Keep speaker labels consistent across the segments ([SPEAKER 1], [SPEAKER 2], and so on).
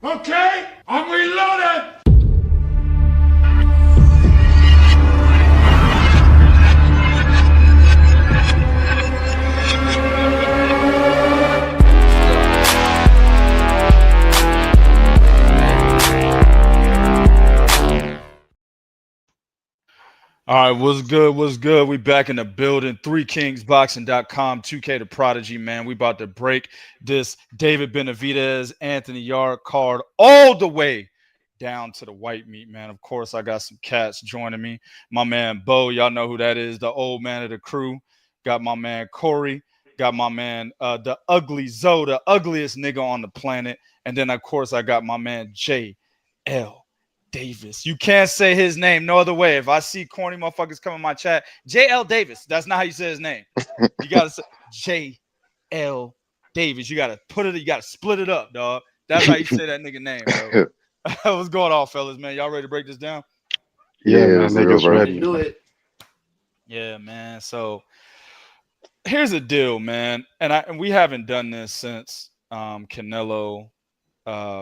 [SPEAKER 1] Okay, I'm reloaded.
[SPEAKER 2] All right, what's good? What's good? We back in the building. 3kingsboxing.com, 2K the Prodigy, man. We about to break this David Benavidez, Anthony Yarde card all the way down to the white meat, man. Of course, I got some cats joining me. My man Bo, y'all know who that is, the old man of the crew. Got my man Corey. Got my man the ugly Zoe, the ugliest nigga on the planet. And then, of course, I got my man J.L. Davis. You can't say his name no other way. If I see corny motherfuckers come in my chat, J.L. Davis. That's not how you say his name. You gotta say J.L. Davis. You gotta put it. You gotta split it up, dog. That's how you say that nigga name, bro. What's going on, fellas? Man, y'all ready to break this down?
[SPEAKER 3] Yeah, man, niggas ready.
[SPEAKER 1] Do it.
[SPEAKER 2] Yeah, man. So here's the deal, man. And we haven't done this since Canelo,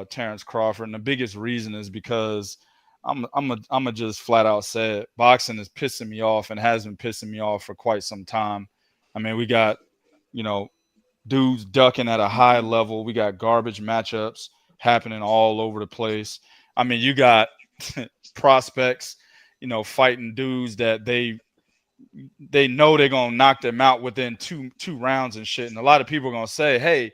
[SPEAKER 2] Terrence Crawford, and the biggest reason is because I'm just flat out say it. Boxing is pissing me off and has been pissing me off for quite some time. I mean, we got, dudes ducking at a high level. We got garbage matchups happening all over the place. I mean, you got prospects, fighting dudes that they know they're gonna knock them out within two rounds and shit. And a lot of people are gonna say, hey,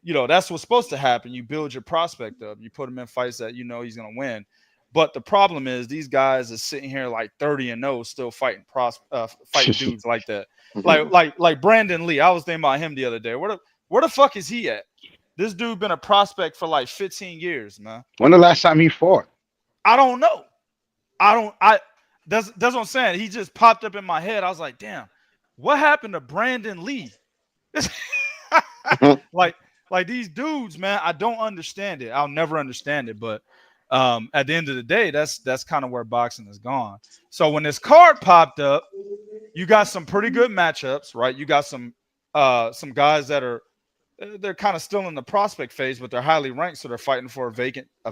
[SPEAKER 2] that's what's supposed to happen. You build your prospect up. You put him in fights that he's going to win. But the problem is these guys are sitting here like 30-0, still fighting fighting dudes like that. Like Brandon Lee. I was thinking about him the other day. Where the fuck is he at? This dude been a prospect for like 15 years, man.
[SPEAKER 3] When the last time he fought?
[SPEAKER 2] I don't know. That's what I'm saying. He just popped up in my head. I was like, damn, what happened to Brandon Lee? Like these dudes, man, I don't understand it. I'll never understand it. But at the end of the day, that's kind of where boxing has gone. So when this card popped up, you got some pretty good matchups, right? You got some guys that they're kind of still in the prospect phase, but they're highly ranked, so they're fighting for a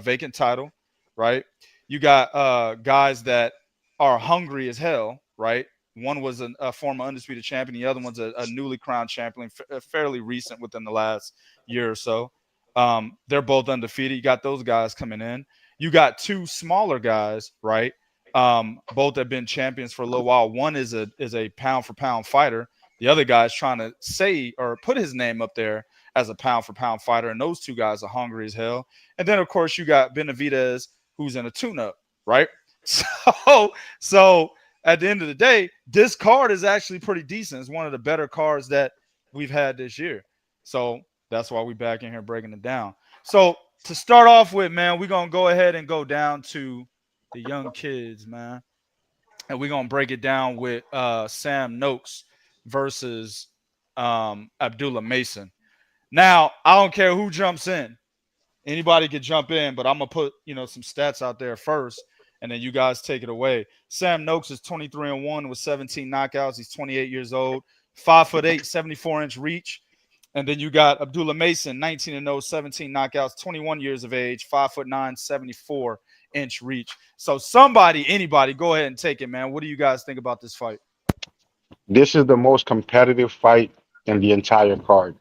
[SPEAKER 2] vacant title, right? You got guys that are hungry as hell, right? One was a former undisputed champion. The other one's a newly crowned champion, fairly recent within the last year or so. They're both undefeated. You got those guys coming in. You got two smaller guys, right? Both have been champions for a little while. One is a pound for pound fighter. The other guy is trying to say or put his name up there as a pound for pound fighter. And those two guys are hungry as hell. And then, of course, you got Benavidez, who's in a tune-up, right? So at the end of the day, this card is actually pretty decent. It's one of the better cards that we've had this year. So that's why we're back in here breaking it down. So to start off with, man, we're going to go ahead and go down to the young kids, man. And we're going to break it down with Sam Noakes versus Abdullah Mason. Now, I don't care who jumps in. Anybody could jump in, but I'm going to put, some stats out there first. And then you guys take it away. Sam Noakes is 23-1 with 17 knockouts. He's 28 years old, 5'8", 74-inch reach. And then you got Abdullah Mason, 19-0, 17 knockouts, 21 years of age, 5'9", 74-inch reach. So anybody, go ahead and take it, man. What do you guys think about this fight?
[SPEAKER 3] This is the most competitive fight in the entire card.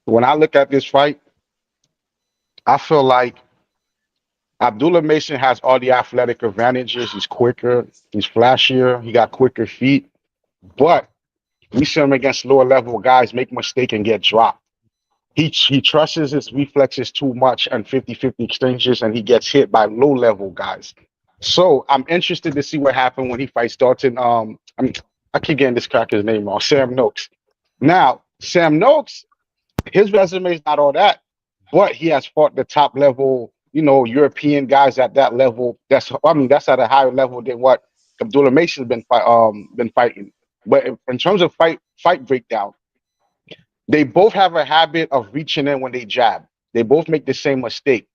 [SPEAKER 3] When I look at this fight, I feel like Abdullah Mason has all the athletic advantages. He's quicker, he's flashier, he got quicker feet. But we see him against lower level guys make a mistake and get dropped. He trusts his reflexes too much on 50-50 exchanges, and he gets hit by low level guys. So I'm interested to see what happened when he fights Dalton. I keep getting this cracker's name wrong, Sam Noakes. Now, Sam Noakes, his resume is not all that, but he has fought the top level, European guys at that level. That's at a higher level than what Abdullah Mason's been fighting. But in terms of fight breakdown, they both have a habit of reaching in when they jab. They both make the same mistake.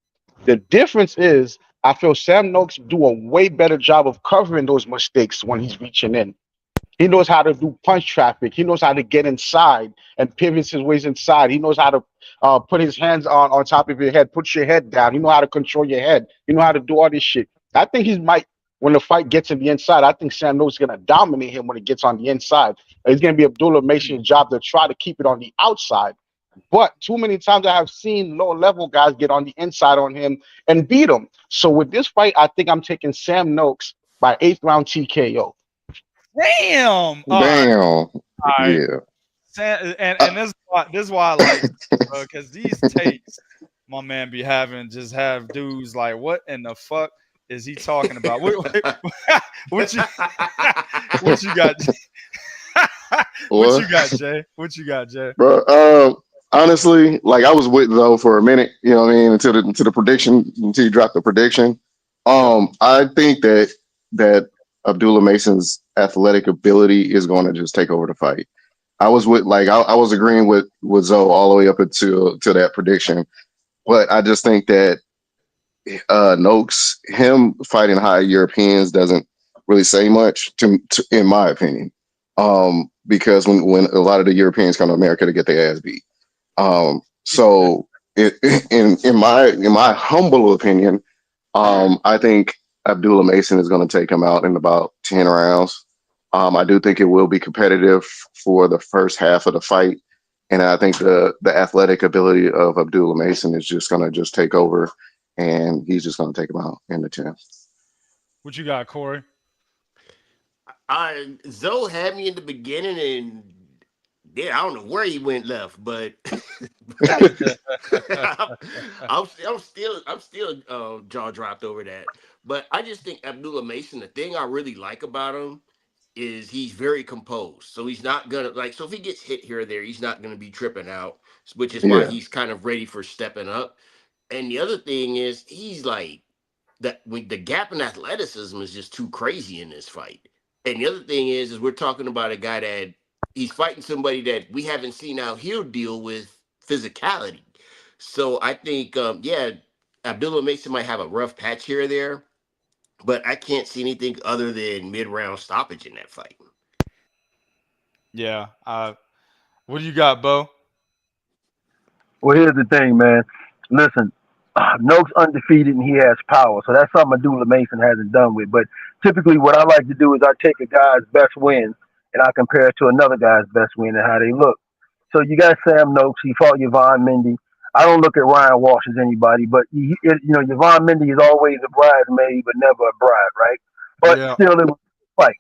[SPEAKER 3] The difference is I feel Sam Noakes do a way better job of covering those mistakes when he's reaching in. He knows how to do punch traffic. He knows how to get inside and pivots his ways inside. He knows how to put his hands on top of your head, put your head down. You know how to control your head. You know how to do all this shit. I think he might, when the fight gets in the inside, I think Sam Noakes is going to dominate him when it gets on the inside. It's going to be Abdullah Mason's job to try to keep it on the outside. But too many times I have seen lower level guys get on the inside on him and beat him. So with this fight, I think I'm taking Sam Noakes by 8th round TKO.
[SPEAKER 2] Damn.
[SPEAKER 4] Damn.
[SPEAKER 2] All right.
[SPEAKER 4] Yeah.
[SPEAKER 2] And this is why I like it, bro, because these takes my man be having just have dudes like, what in the fuck is he talking about? What you what you got? What you got, Jay? What you got, Jay?
[SPEAKER 4] Bro, honestly, like I was with though for a minute, you know what I mean, until the prediction, until you dropped the prediction. I think that Abdullah Mason's athletic ability is going to just take over the fight. I was with I was agreeing with Zoe all the way up until that prediction, but I just think that Noakes, him fighting high Europeans doesn't really say much to in my opinion. Because when a lot of the Europeans come to America to get their ass beat. So in my humble opinion, I think Abdullah Mason is going to take him out in about 10 rounds. I do think it will be competitive for the first half of the fight. And I think the athletic ability of Abdullah Mason is just going to just take over, and he's just going to take him out in the 10.
[SPEAKER 2] What you got, Corey?
[SPEAKER 5] Zoe had me in the beginning, and yeah, I don't know where he went left, but I'm still jaw dropped over that. But I just think Abdullah Mason, the thing I really like about him is he's very composed. So he's not gonna so if he gets hit here or there, he's not gonna be tripping out, which is why he's kind of ready for stepping up. And the other thing is he's like that the gap in athleticism is just too crazy in this fight. And the other thing is we're talking about a guy that he's fighting somebody that we haven't seen out here deal with physicality. So I think, Abdullah Mason might have a rough patch here or there, but I can't see anything other than mid-round stoppage in that fight.
[SPEAKER 2] Yeah. What do you got, Bo?
[SPEAKER 6] Well, here's the thing, man. Listen, Noakes undefeated and he has power. So that's something Abdullah Mason hasn't done with. But typically what I like to do is I take a guy's best wins and I compare it to another guy's best win and how they look. So you got Sam Noakes. He fought Yvonne Mendy. I don't look at Ryan Walsh as anybody, but Yvonne Mendy is always a bridesmaid, but never a bride, right? But still, it was a fight.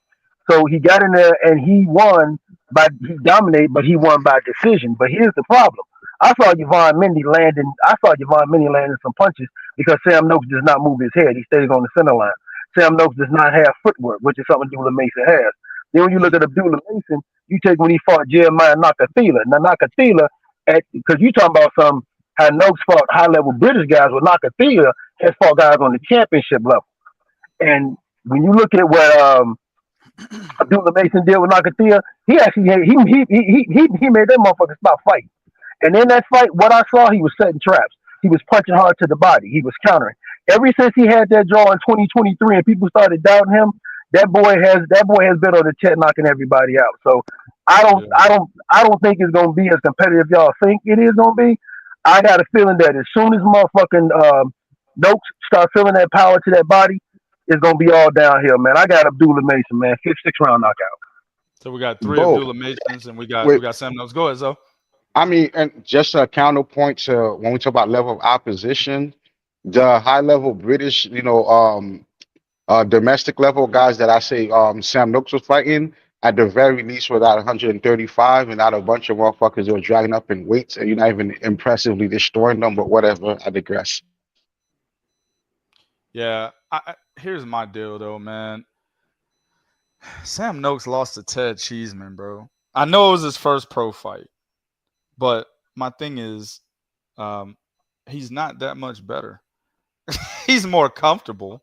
[SPEAKER 6] So he got in there and he won he dominated, but he won by decision. But here's the problem. I saw Yvonne Mendy landing some punches because Sam Noakes does not move his head. He stays on the center line. Sam Noakes does not have footwork, which is something Abdullah Mason has. Then when you look at Abdullah Mason, you take when he fought Jeremiah Nakathila. Now Nakathila, because you talking about how Noakes fought high level British guys, with Nakathila has fought guys on the championship level. And when you look at what Abdullah Mason did with Nakathila, he actually he made that motherfucker stop fighting. And in that fight, what I saw, he was setting traps. He was punching hard to the body. He was countering. Ever since he had that draw in 2023 and people started doubting him, that boy has been on the chat knocking everybody out. So I don't think it's gonna be as competitive y'all think it is gonna be. I got a feeling that as soon as motherfucking Noakes start feeling that power to that body, it's gonna be all downhill, man. I got Abdullah Mason, man, 5th, 6th round knockout.
[SPEAKER 2] So we got 3 Abdullah Masons and we got Sam Noakes. Go ahead, Zoe.
[SPEAKER 3] I mean, and just a counterpoint to when we talk about level of opposition, the high level British, domestic level guys that I say Sam Noakes was fighting, at the very least were at 135 and not a bunch of motherfuckers that were dragging up in weights and you're not even impressively destroying them, but whatever, I digress.
[SPEAKER 2] Yeah, here's my deal though, man. Sam Noakes lost to Ted Cheeseman, bro. I know it was his first pro fight, but my thing is, he's not that much better. He's more comfortable,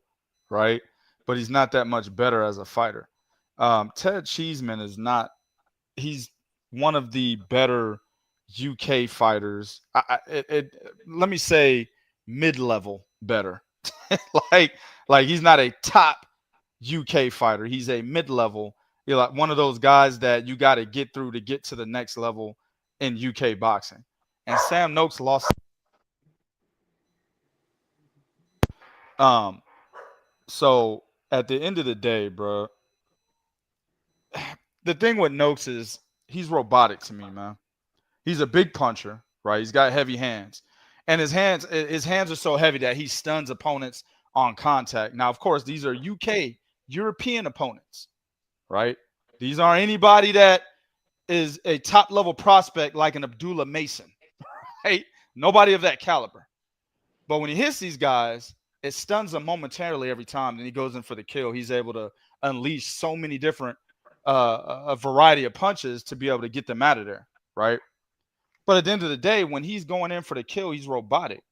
[SPEAKER 2] right? But he's not that much better as a fighter. Ted Cheeseman is not. He's one of the better UK fighters. Let me say mid-level better. like he's not a top UK fighter. He's a mid-level, You're like one of those guys that you got to get through to get to the next level in UK boxing. And Sam Noakes lost. So at the end of the day, bro, the thing with Noakes is he's robotic to me, man. He's a big puncher, right? He's got heavy hands. And his hands are so heavy that he stuns opponents on contact. Now, of course, these are UK, European opponents, right? These aren't anybody that is a top-level prospect like an Abdullah Mason, right? Nobody of that caliber. But when he hits these guys, it stuns them momentarily every time. Then he goes in for the kill. He's able to unleash so many different a variety of punches to be able to get them out of there, right? But at the end of the day, when he's going in for the kill, he's robotic.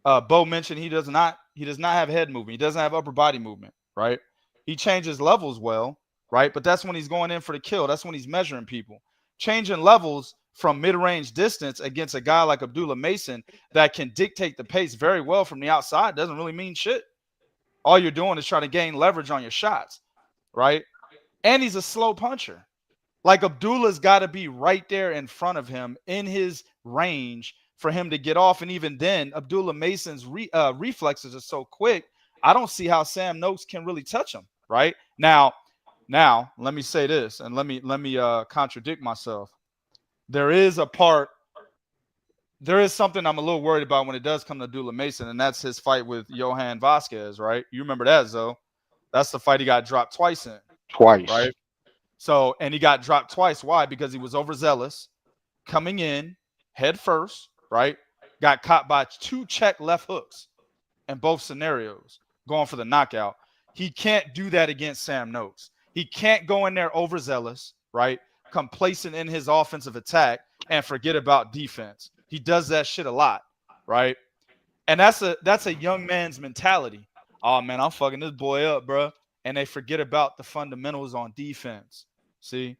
[SPEAKER 2] Bo mentioned he does not have head movement. He doesn't have upper body movement, right? He changes levels well, right? But that's when he's going in for the kill. That's when he's measuring people. Changing levels from mid-range distance against a guy like Abdullah Mason that can dictate the pace very well from the outside doesn't really mean shit. All you're doing is trying to gain leverage on your shots, right? And he's a slow puncher. Like Abdullah's got to be right there in front of him in his range for him to get off. And even then, Abdullah Mason's reflexes are so quick, I don't see how Sam Noakes can really touch him, right? Now, let me say this, and let me contradict myself. There is something I'm a little worried about when it does come to Abdullah Mason, and that's his fight with Johan Vasquez, right? You remember that, Zoe? That's the fight he got dropped twice in.
[SPEAKER 3] Twice.
[SPEAKER 2] Right? So, and he got dropped twice. Why? Because he was overzealous, coming in head first, right? Got caught by 2 check left hooks in both scenarios, going for the knockout. He can't do that against Sam Noakes. He can't go in there overzealous, right? Complacent in his offensive attack and forget about defense. He does that shit a lot, right? And that's a young man's mentality. Oh, man, I'm fucking this boy up, bro. And they forget about the fundamentals on defense. See,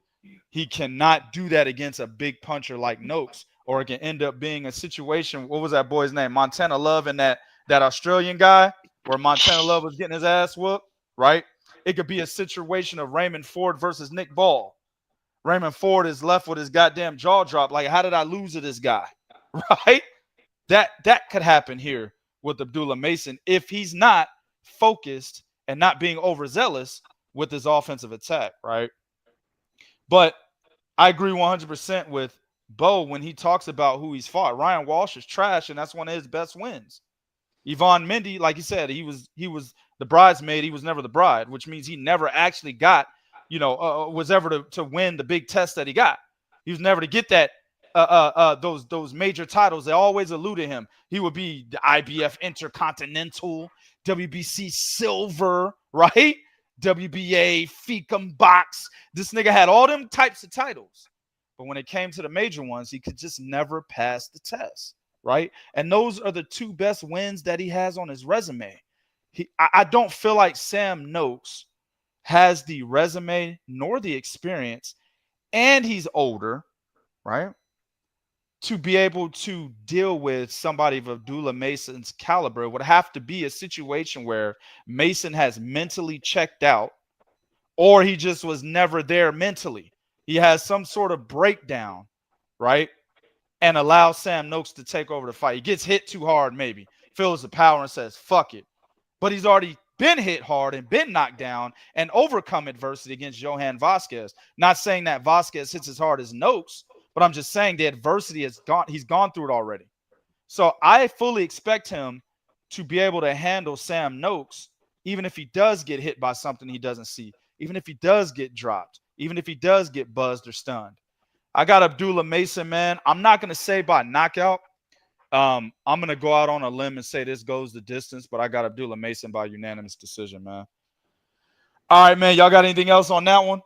[SPEAKER 2] he cannot do that against a big puncher like Noakes, or it can end up being a situation. What was that boy's name? Montana Love and that Australian guy where Montana Love was getting his ass whooped, right? It could be a situation of Raymond Ford versus Nick Ball. Raymond Ford is left with his goddamn jaw drop. Like, how did I lose to this guy? Right? That could happen here with Abdullah Mason if he's not focused and not being overzealous with his offensive attack, right? But I agree 100% with Bo when he talks about who he's fought. Ryan Walsh is trash, and that's one of his best wins. Yvonne Mendy, like he said, he was the bridesmaid. He was never the bride, which means he never actually got, was ever to win the big test that he got. He was never to get that those major titles. They always eluded him. He would be the IBF Intercontinental, WBC Silver, right? WBA, Fecum Box. This nigga had all them types of titles. But when it came to the major ones, he could just never pass the test, right? And those are the 2 best wins that he has on his resume. I don't feel like Sam Noakes has the resume nor the experience, and he's older, right, to be able to deal with somebody of Abdullah Mason's caliber. It would have to be a situation where Mason has mentally checked out, or he just was never there mentally. He has some sort of breakdown, right, and allows Sam Noakes to take over the fight. He gets hit too hard, maybe, feels the power and says, fuck it. But he's already been hit hard and been knocked down and overcome adversity against Johan Vasquez. Not saying that Vasquez hits as hard as Noakes, but I'm just saying the adversity has gone. He's gone through it already. So I fully expect him to be able to handle Sam Noakes, even if he does get hit by something he doesn't see, even if he does get dropped, even if he does get buzzed or stunned. I got Abdullah Mason, man. I'm not going to say by knockout. I'm going to go out on a limb and say this goes the distance, but I got Abdullah Mason by unanimous decision, man. All right, man. Y'all got anything else on that one?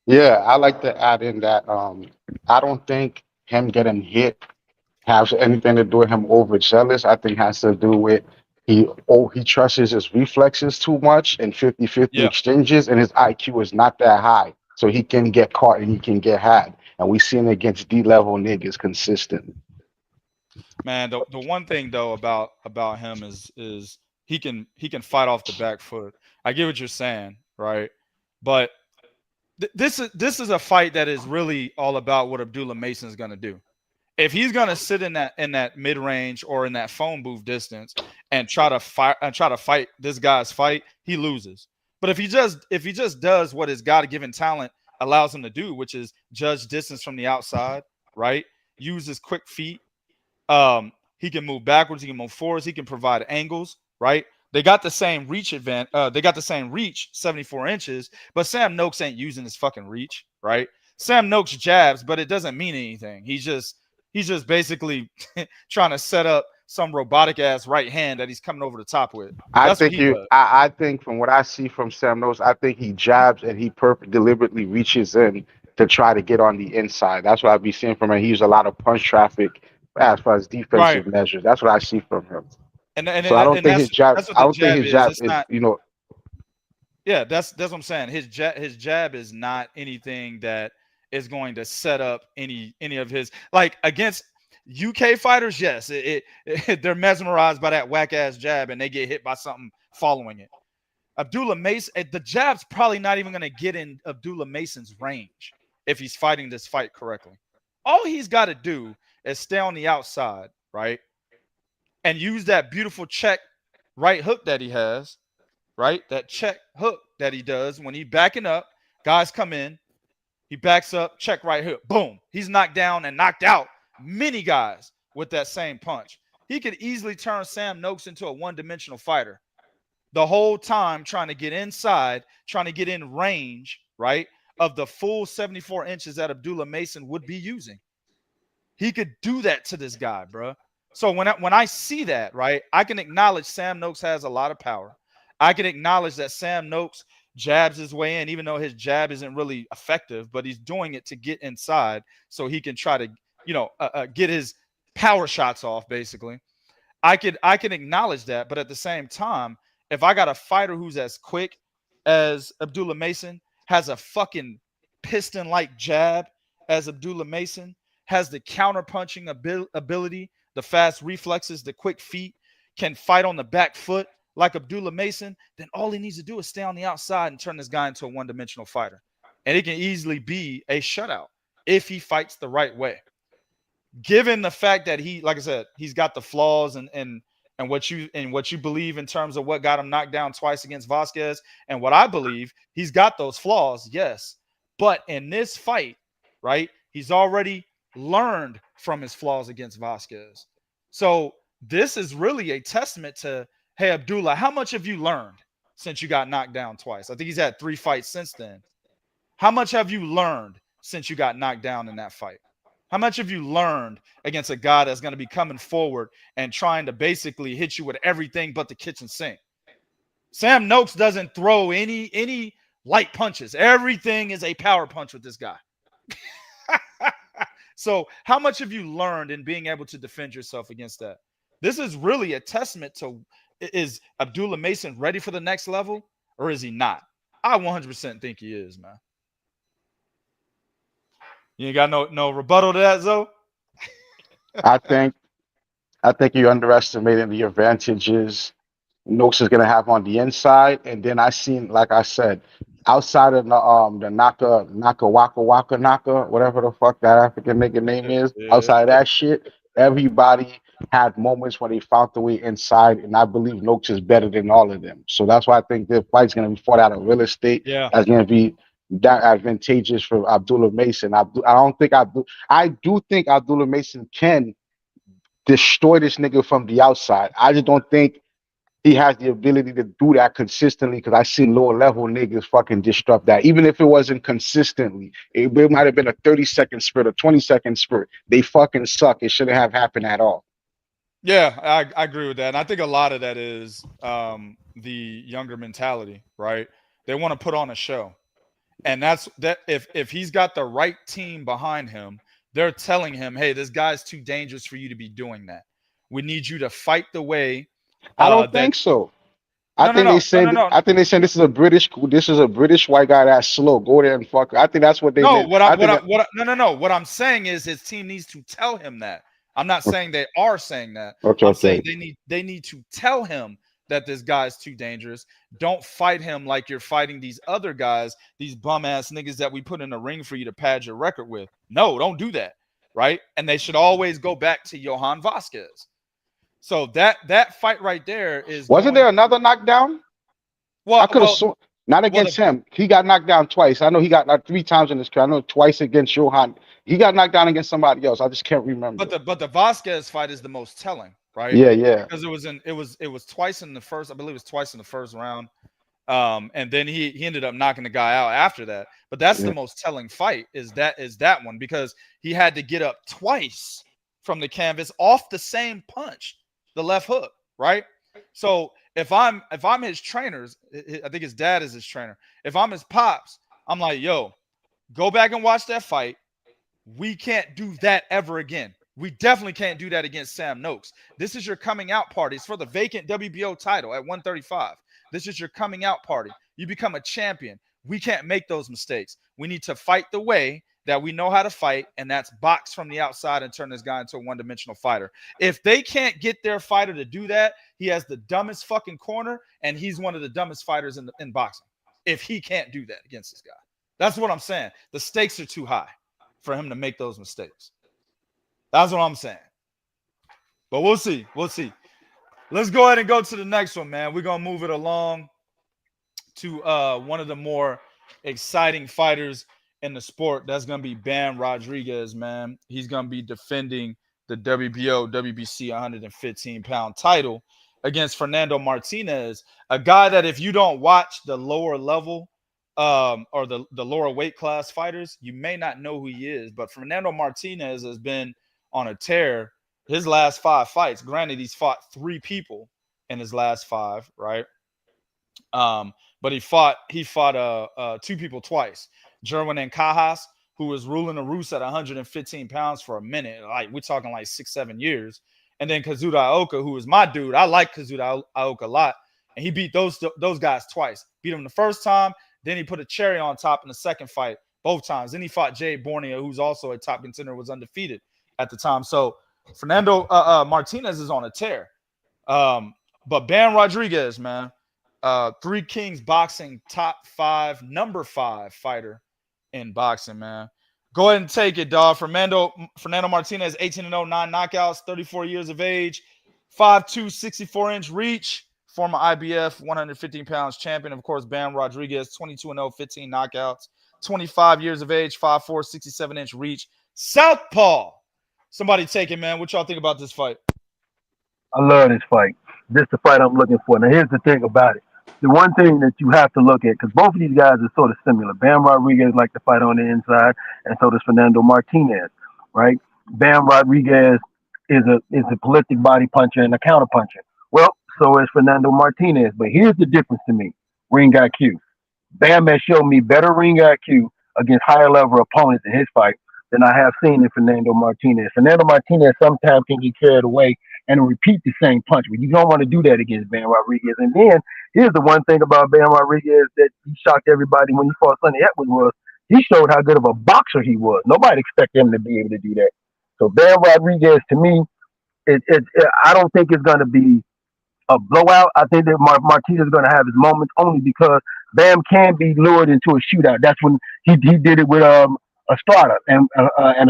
[SPEAKER 3] Yeah, I like to add in that I don't think him getting hit has anything to do with him overzealous. I think it has to do with he trusts his reflexes too much in 50-50 exchanges, and his IQ is not that high. So he can get caught and he can get had. And we seen it against D-level niggas consistent.
[SPEAKER 2] Man, the one thing though about him is he can fight off the back foot. I get what you're saying, right? But this is a fight that is really all about what Abdullah Mason is going to do. If he's going to sit in that mid range or in that phone booth distance and try to fight this guy's fight, he loses. But if he just does what his God-given talent allows him to do, which is judge distance from the outside, right? Use his quick feet. He can move backwards. He can move forwards. He can provide angles, right? They got the same reach they got the same reach, 74 inches, but Sam Noakes ain't using his fucking reach, right? Sam Noakes jabs, but it doesn't mean anything. He's just basically trying to set up some robotic ass right hand that he's coming over the top with.
[SPEAKER 3] I think from what I see from Sam Noakes, I think he jabs and he deliberately reaches in to try to get on the inside. That's what I've been seeing from him. He uses a lot of punch traffic as far as defensive measures. That's what I see from him. So I don't think his jab. I don't think his jab is
[SPEAKER 2] not,
[SPEAKER 3] you know.
[SPEAKER 2] Yeah, that's what I'm saying. His jab is not anything that is going to set up any of his, like, against UK fighters. Yes, they're mesmerized by that whack ass jab and they get hit by something following it. Abdullah Mason, the jab's probably not even going to get in Abdullah Mason's range if he's fighting this fight correctly. All he's got to do is stay on the outside, right? And use that beautiful check right hook that he has, right? That check hook that he does when he's backing up. Guys come in, he backs up, check right hook, boom. He's knocked down and knocked out many guys with that same punch. He could easily turn Sam Noakes into a one-dimensional fighter. The whole time trying to get inside, trying to get in range, right, of the full 74 inches that Abdullah Mason would be using. He could do that to this guy, bro. So when I see that, right, I can acknowledge Sam Noakes has a lot of power. I can acknowledge that Sam Noakes jabs his way in, even though his jab isn't really effective, but he's doing it to get inside so he can try to, get his power shots off, basically. I can acknowledge that, but at the same time, if I got a fighter who's as quick as Abdullah Mason, has a fucking piston-like jab as Abdullah Mason, has the counter-punching ability, the fast reflexes, the quick feet, can fight on the back foot like Abdullah Mason, then all he needs to do is stay on the outside and turn this guy into a one-dimensional fighter. And it can easily be a shutout if he fights the right way. Given the fact that he, like I said, he's got the flaws and what you believe in terms of what got him knocked down twice against Vasquez, and what I believe, he's got those flaws, yes. But in this fight, right, he's already learned from his flaws against Vasquez. So this is really a testament to, hey, Abdullah, how much have you learned since you got knocked down twice? I think he's had 3 fights since then. How much have you learned since you got knocked down in that fight? How much have you learned against a guy that's going to be coming forward and trying to basically hit you with everything but the kitchen sink? Sam Noakes doesn't throw any light punches. Everything is a power punch with this guy. So how much have you learned in being able to defend yourself against that? This is really a testament to, is Abdullah Mason ready for the next level or is he not? I 100% think he is, man. You ain't got no rebuttal to that, Zoe?
[SPEAKER 3] I think you're underestimating the advantages Noakes is gonna have on the inside, and then I seen, like I said, outside of the Naka Waka, whatever the fuck that African nigga name is, outside of that shit, everybody had moments when they found the way inside, and I believe Noakes is better than all of them. So that's why I think the fight's gonna be fought out of real estate.
[SPEAKER 2] Yeah,
[SPEAKER 3] that's gonna be that advantageous for Abdullah Mason. I do think Abdullah Mason can destroy this nigga from the outside. I just don't think he has the ability to do that consistently, because I see lower level niggas fucking disrupt that. Even if it wasn't consistently, it might have been a 30-second sprint, a 20-second sprint. They fucking suck. It shouldn't have happened at all.
[SPEAKER 2] Yeah, I agree with that. And I think a lot of that is the younger mentality, right? They want to put on a show. And that's that. If he's got the right team behind him, they're telling him, hey, this guy's too dangerous for you to be doing that. We need you to fight the way.
[SPEAKER 3] I don't think so. I think they saying this is a British white guy that's slow. Go there and fuck. I think that's what they meant.
[SPEAKER 2] What I'm saying is his team needs to tell him that. I'm not saying they are saying that.
[SPEAKER 3] Okay,
[SPEAKER 2] I'm saying they need to tell him that this guy is too dangerous. Don't fight him like you're fighting these other guys, these bum ass niggas that we put in the ring for you to pad your record with. No, don't do that, right? And they should always go back to Johan Vasquez. So that fight right there is.
[SPEAKER 3] Wasn't there another knockdown?
[SPEAKER 2] Well,
[SPEAKER 3] I could have not against him. He got knocked down twice. I know he got knocked 3 times in this career. I know twice against Johan. He got knocked down against somebody else. I just can't remember.
[SPEAKER 2] But the Vasquez fight is the most telling, right?
[SPEAKER 3] Yeah.
[SPEAKER 2] Because it was twice in the first. I believe it was twice in the first round. And then he ended up knocking the guy out after that. But that's the most telling fight is that one, because he had to get up twice from the canvas off the same punch, the left hook, right? So if I'm his trainers, I think his dad is his trainer. If I'm his pops, I'm like, yo, go back and watch that fight. We can't do that ever again. We definitely can't do that against Sam Noakes. This is your coming out party. It's for the vacant WBO title at 135. This is your coming out party. You become a champion. We can't make those mistakes. We need to fight the way that we know how to fight, and that's box from the outside and turn this guy into a one-dimensional fighter. If they can't get their fighter to do that, he has the dumbest fucking corner, and he's one of the dumbest fighters in boxing. If he can't do that against this guy. That's what I'm saying. The stakes are too high for him to make those mistakes. That's what I'm saying. But we'll see. We'll see. Let's go ahead and go to the next one, man. We're going to move it along to one of the more exciting fighters in the sport. That's going to be Bam Rodriguez, man. He's going to be defending the WBO, WBC 115-pound title against Fernando Martinez, a guy that if you don't watch the lower level or the lower weight class fighters, you may not know who he is. But Fernando Martinez has been on a tear his last 5 fights. Granted, he's fought 3 people in his last 5, right? But he fought 2 people twice. Jerwin and Cajas, who was ruling the roost at 115 pounds for a minute. Like, we're talking like 6-7 years. And then Kazuda Ioka, who was my dude. I like Kazuda Ioka a lot. And he beat those guys twice. Beat him the first time. Then he put a cherry on top in the second fight, both times. Then he fought Jay Borneo, who's also a top contender, was undefeated at the time. So Fernando Martinez is on a tear. But Bam Rodriguez, man, 3 Kings boxing top 5, number 5 fighter in boxing, man. Go ahead and take it, dog. Fernando Martinez, 18-0, 9 knockouts, 34 years of age, 5'2", 64-inch reach, former IBF 115 pounds champion. Of course, Bam Rodriguez, 22-0, 15 knockouts, 25 years of age, 5'4", 67-inch reach. Southpaw. Somebody take it, man. What y'all think about this fight?
[SPEAKER 6] I love this fight. This is the fight I'm looking for. Now, here's the thing about it. The one thing that you have to look at, because both of these guys are sort of similar. Bam Rodriguez like to fight on the inside, and so does Fernando Martinez, right? Bam Rodriguez is a prolific body puncher and a counter puncher. Well, so is Fernando Martinez. But here's the difference to me: ring IQ. Bam has shown me better ring IQ against higher level opponents in his fight than I have seen in Fernando Martinez. Fernando Martinez sometimes can get carried away and repeat the same punch, but you don't want to do that against Bam Rodriguez. And then here's the one thing about Bam Rodriguez that he shocked everybody when he fought Sonny Edwards was he showed how good of a boxer he was. Nobody expected him to be able to do that. So Bam Rodriguez, to me, I don't think it's going to be a blowout. I think that Martinez is going to have his moments only because Bam can be lured into a shootout. That's when he did it with Estrada, and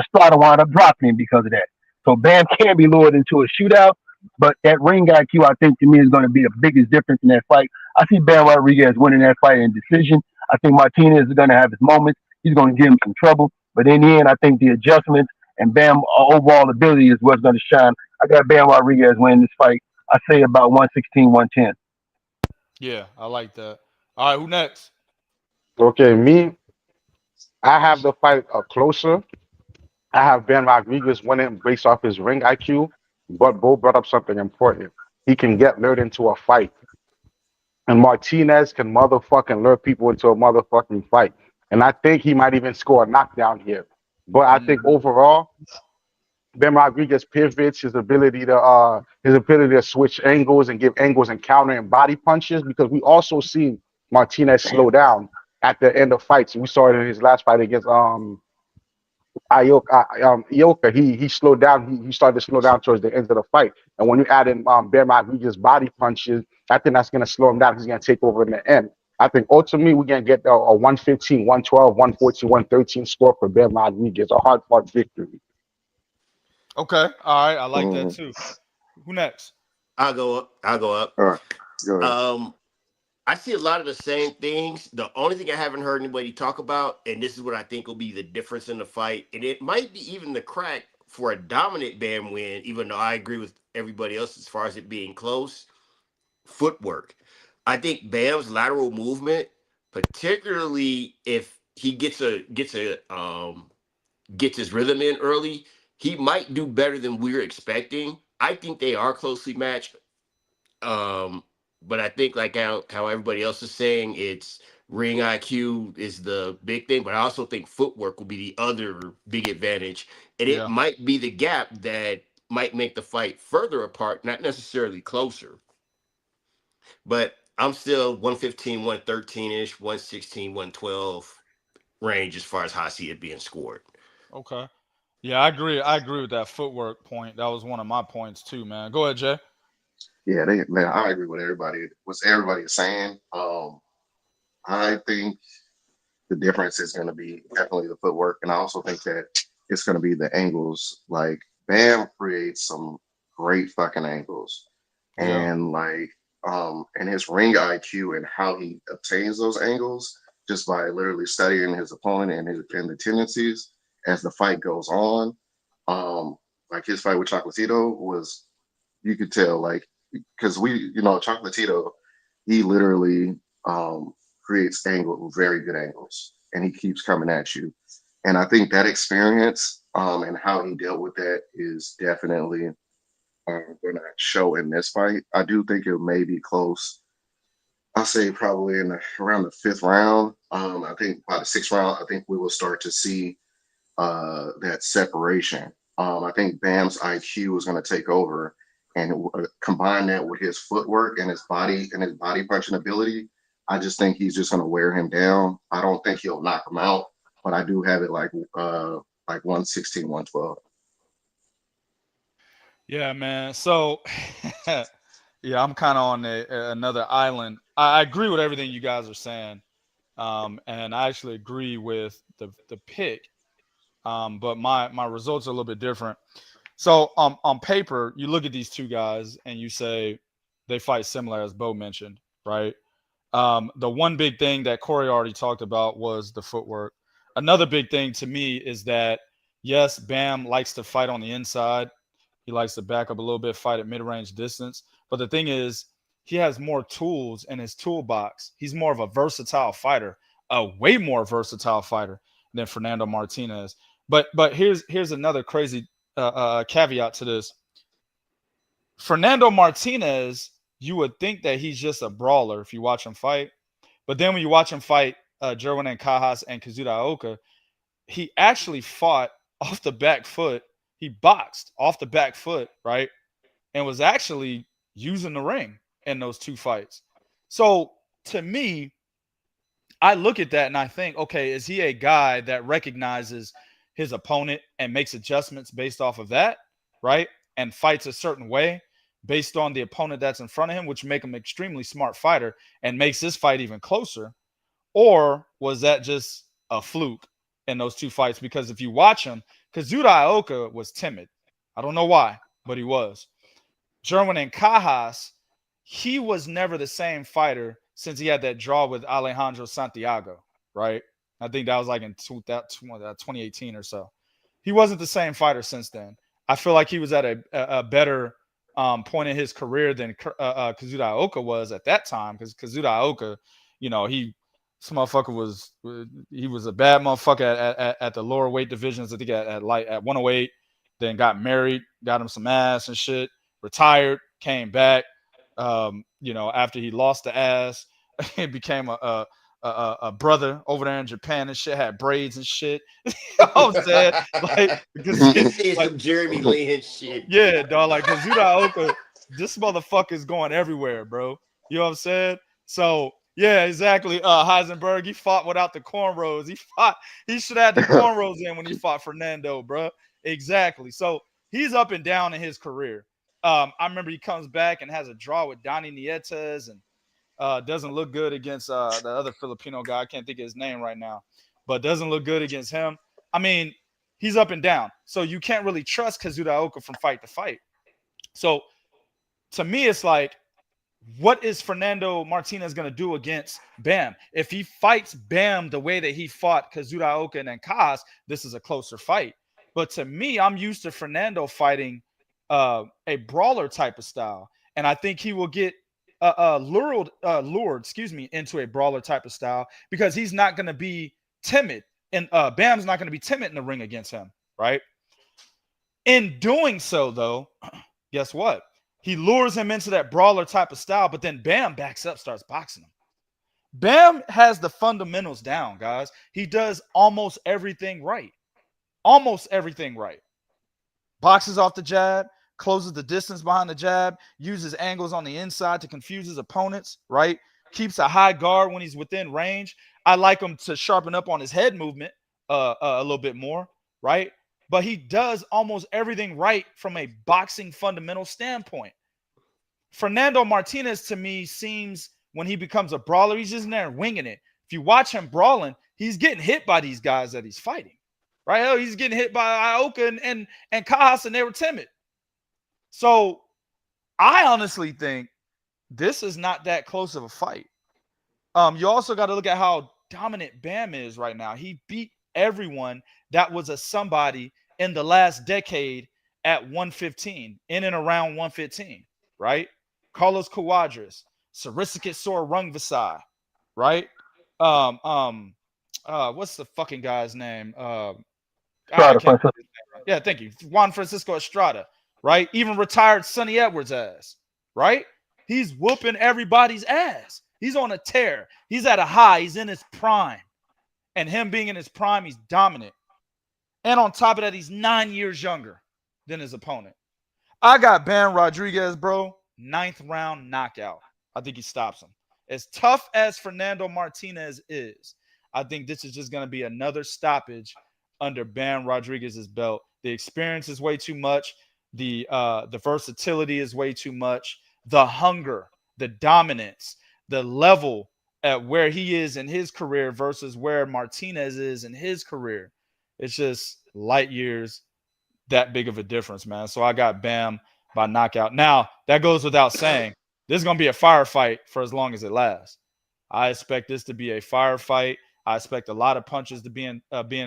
[SPEAKER 6] Estrada wound up dropping him because of that. So Bam can be lured into a shootout, but that ring IQ, I think, to me, is going to be the biggest difference in that fight. I see Bam Rodriguez winning that fight in decision. I think Martinez is going to have his moments. He's going to give him some trouble. But in the end, I think the adjustments and Bam overall ability is what's going to shine. I got Bam Rodriguez winning this fight. I say about 116, 110.
[SPEAKER 2] Yeah, I like that. All right, who next?
[SPEAKER 3] Okay, me. I have the fight closer. I have Ben Rodriguez winning based off his ring IQ, but Bo brought up something important. He can get lured into a fight. And Martinez can motherfucking lure people into a motherfucking fight. And I think he might even score a knockdown here. But I think overall, Ben Rodriguez pivots, his ability to switch angles and give angles and counter and body punches, because we also see Martinez slow down at the end of fights. We saw it in his last fight against Ioka, he slowed down. He started to slow down towards the end of the fight. And when you add in Benavidez body punches, I think that's going to slow him down. He's going to take over in the end. I think ultimately we're going to get a 115, 112, 114, 113 score for Benavidez, a hard-fought victory.
[SPEAKER 2] Okay. All right. I like that
[SPEAKER 4] Mhm.
[SPEAKER 2] too. Who next?
[SPEAKER 5] I'll go up.
[SPEAKER 4] All right, go ahead.
[SPEAKER 5] I see a lot of the same things. The only thing I haven't heard anybody talk about, and this is what I think will be the difference in the fight, and it might be even the crack for a dominant Bam win, even though I agree with everybody else as far as it being close. Footwork. I think Bam's lateral movement, particularly if he gets his rhythm in early, he might do better than we're expecting. I think they are closely matched. But I think like how everybody else is saying, it's ring IQ is the big thing, but I also think footwork will be the other big advantage. And it
[SPEAKER 2] Yeah.
[SPEAKER 5] might be the gap that might make the fight further apart, not necessarily closer. But I'm still 115, 113-ish, 116, 112 range as far as how I see it being scored.
[SPEAKER 2] Okay. Yeah, I agree. I agree with that footwork point. That was one of my points too, man. Go ahead, Jay.
[SPEAKER 4] Yeah, man, I agree with everybody. What everybody is saying. I think the difference is going to be definitely the footwork, and I also think that it's going to be the angles. Like Bam creates some great fucking angles,
[SPEAKER 2] Yeah.
[SPEAKER 4] and and his ring IQ and how he obtains those angles just by literally studying his opponent and the tendencies as the fight goes on. Like his fight with Chocolatito was, you could tell, like, because Chocolatito, he literally creates very good angles, and he keeps coming at you. And I think that experience and how he dealt with that is definitely going to show in this fight. I do think it may be close. I'll say probably around the fifth round. I think by the sixth round, I think we will start to see that separation. I think Bam's IQ is going to take over, and combine that with his footwork and his body punching ability. I just think he's just going to wear him down. I don't think he'll knock him out, but I do have it like 116, 112.
[SPEAKER 2] Yeah, man. So, yeah, I'm kind of on another island. I agree with everything you guys are saying, and I actually agree with the pick. But my results are a little bit different. So, on paper, you look at these two guys and you say they fight similar, as Bo mentioned, right? The one big thing that Corey already talked about was the footwork. Another big thing to me is that, yes, Bam likes to fight on the inside. He likes to back up a little bit, fight at mid-range distance. But the thing is, he has more tools in his toolbox. He's more of a versatile fighter, a way more versatile fighter than Fernando Martinez. But here's another crazy caveat to this. Fernando Martinez, you would think that he's just a brawler if you watch him fight. But then when you watch him fight Jerwin Ancajas and Kazuda Ioka, he actually fought off the back foot. He boxed off the back foot, right? And was actually using the ring in those two fights. So to me, I look at that and I think, okay, is he a guy that recognizes his opponent and makes adjustments based off of that, right? And fights a certain way based on the opponent that's in front of him, which make him an extremely smart fighter and makes this fight even closer? Or was that just a fluke in those two fights? Because if you watch him, Kazuda Ioka was timid. I don't know why, but he was. Jerwin Ancajas, he was never the same fighter since he had that draw with Alejandro Santiago, right? I think that was like in 2018 or so. He wasn't the same fighter since then. I feel like he was at a better point in his career than Kazuda Ioka was at that time, because Kazuda Ioka, this motherfucker was a bad motherfucker at the lower weight divisions. I think at 108, then got married, got him some ass and shit, retired, came back. After he lost the ass, he became a brother over there in Japan and shit, had braids and shit. You know what I'm saying? Like, because
[SPEAKER 5] He's seeing some Jeremy Lin shit.
[SPEAKER 2] yeah, dog, like Kazuda Ioka, this motherfucker is going everywhere, bro. You know what I'm saying? So Yeah, exactly. Heisenberg, he fought without the cornrows. He should have had the cornrows in when he fought Fernando, bro. Exactly. So he's up and down in his career. I remember he comes back and has a draw with Donnie Nietes and doesn't look good against the other Filipino guy. I can't think of his name right now, but doesn't look good against him. I mean, he's up and down. So you can't really trust Kazuda from fight to fight. So to me, it's like, what is Fernando Martinez going to do against Bam? If he fights Bam the way that he fought Kazuda and Kaz, this is a closer fight. But to me, I'm used to Fernando fighting a brawler type of style. And I think he will get lured, into a brawler type of style because he's not going to be timid. And Bam's not going to be timid in the ring against him, right? In doing so, though, guess what? He lures him into that brawler type of style, but then Bam backs up, starts boxing him. Bam has the fundamentals down, guys. He does almost everything right. Almost everything right. Boxes off the jab, closes the distance behind the jab, uses angles on the inside to confuse his opponents, right? Keeps a high guard when he's within range. I like him to sharpen up on his head movement a little bit more, right? But he does almost everything right from a boxing fundamental standpoint. Fernando Martinez, to me, seems when he becomes a brawler, he's just in there winging it. If you watch him brawling, he's getting hit by these guys that he's fighting, right? Oh, he's getting hit by Ioka and Kajas, and they were timid. So I honestly think this is not that close of a fight. You also got to look at how dominant Bam is right now. He beat everyone that was a somebody in the last decade at 115, in and around 115, right? Carlos Cuadras, Sarisiket Sor Rungvisai, right? What's the fucking guy's name? Yeah, thank you. Juan Francisco Estrada, right? Even retired Sonny Edwards' ass, right? He's whooping everybody's ass. He's on a tear. He's at a high. He's in his prime. And him being in his prime, he's dominant. And on top of that, he's 9 years younger than his opponent. I got Bam Rodriguez, bro. 9th round knockout. I think he stops him. As tough as Fernando Martinez is, I think this is just going to be another stoppage under Bam Rodriguez's belt. The experience is way too much. The versatility is way too much. The hunger, the dominance, the level at where he is in his career versus where Martinez is in his career. It's just light years that big of a difference, man. So I got Bam by knockout. Now, that goes without saying. This is going to be a firefight for as long as it lasts. I expect this to be a firefight. I expect a lot of punches to being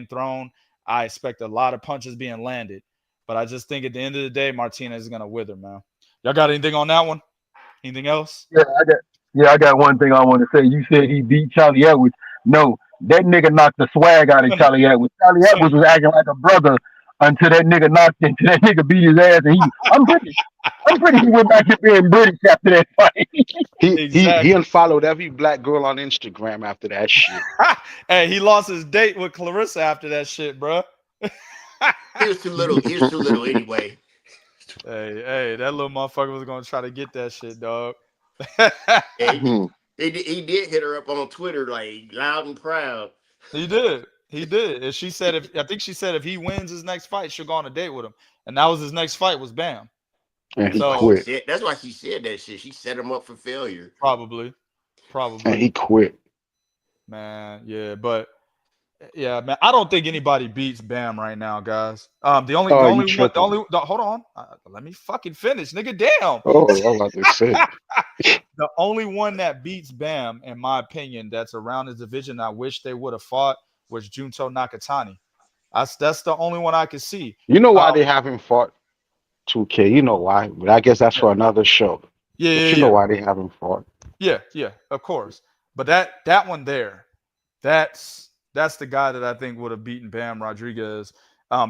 [SPEAKER 2] thrown. I expect a lot of punches being landed. But I just think at the end of the day, Martinez is going to wither, man. Y'all got anything on that one? Anything else?
[SPEAKER 6] I got one thing I want to say. You said he beat Charlie Edwards. No, that nigga knocked the swag out of Charlie Edwards. Charlie Edwards was acting like a brother until that nigga beat his ass. And I'm pretty he went back to being British after that fight.
[SPEAKER 3] He unfollowed every black girl on Instagram after that shit.
[SPEAKER 2] Hey, he lost his date with Clarissa after that shit, bro.
[SPEAKER 5] He was too little. He was too little anyway.
[SPEAKER 2] Hey, that little motherfucker was gonna try to get that shit, dog.
[SPEAKER 5] He did hit her up on Twitter, like loud and proud.
[SPEAKER 2] He did. And she said if he wins his next fight, she'll go on a date with him. And that was his next fight was Bam.
[SPEAKER 3] And he quit.
[SPEAKER 5] That's why she said that shit. She set him up for failure.
[SPEAKER 2] Probably.
[SPEAKER 3] And he quit.
[SPEAKER 2] Man, yeah, but yeah, man, I don't think anybody beats Bam right now, guys. Hold on. Let me fucking finish, nigga. Damn.
[SPEAKER 3] Oh, I was about to say.
[SPEAKER 2] The only one that beats Bam, in my opinion, that's around his division, I wish they would have fought, was Junto Nakatani. That's the only one I could see.
[SPEAKER 3] You know why they haven't fought 2K? You know why? But I guess that's for another show. You know why they haven't fought.
[SPEAKER 2] Yeah, of course. But that one there, that's the guy that I think would have beaten Bam Rodriguez.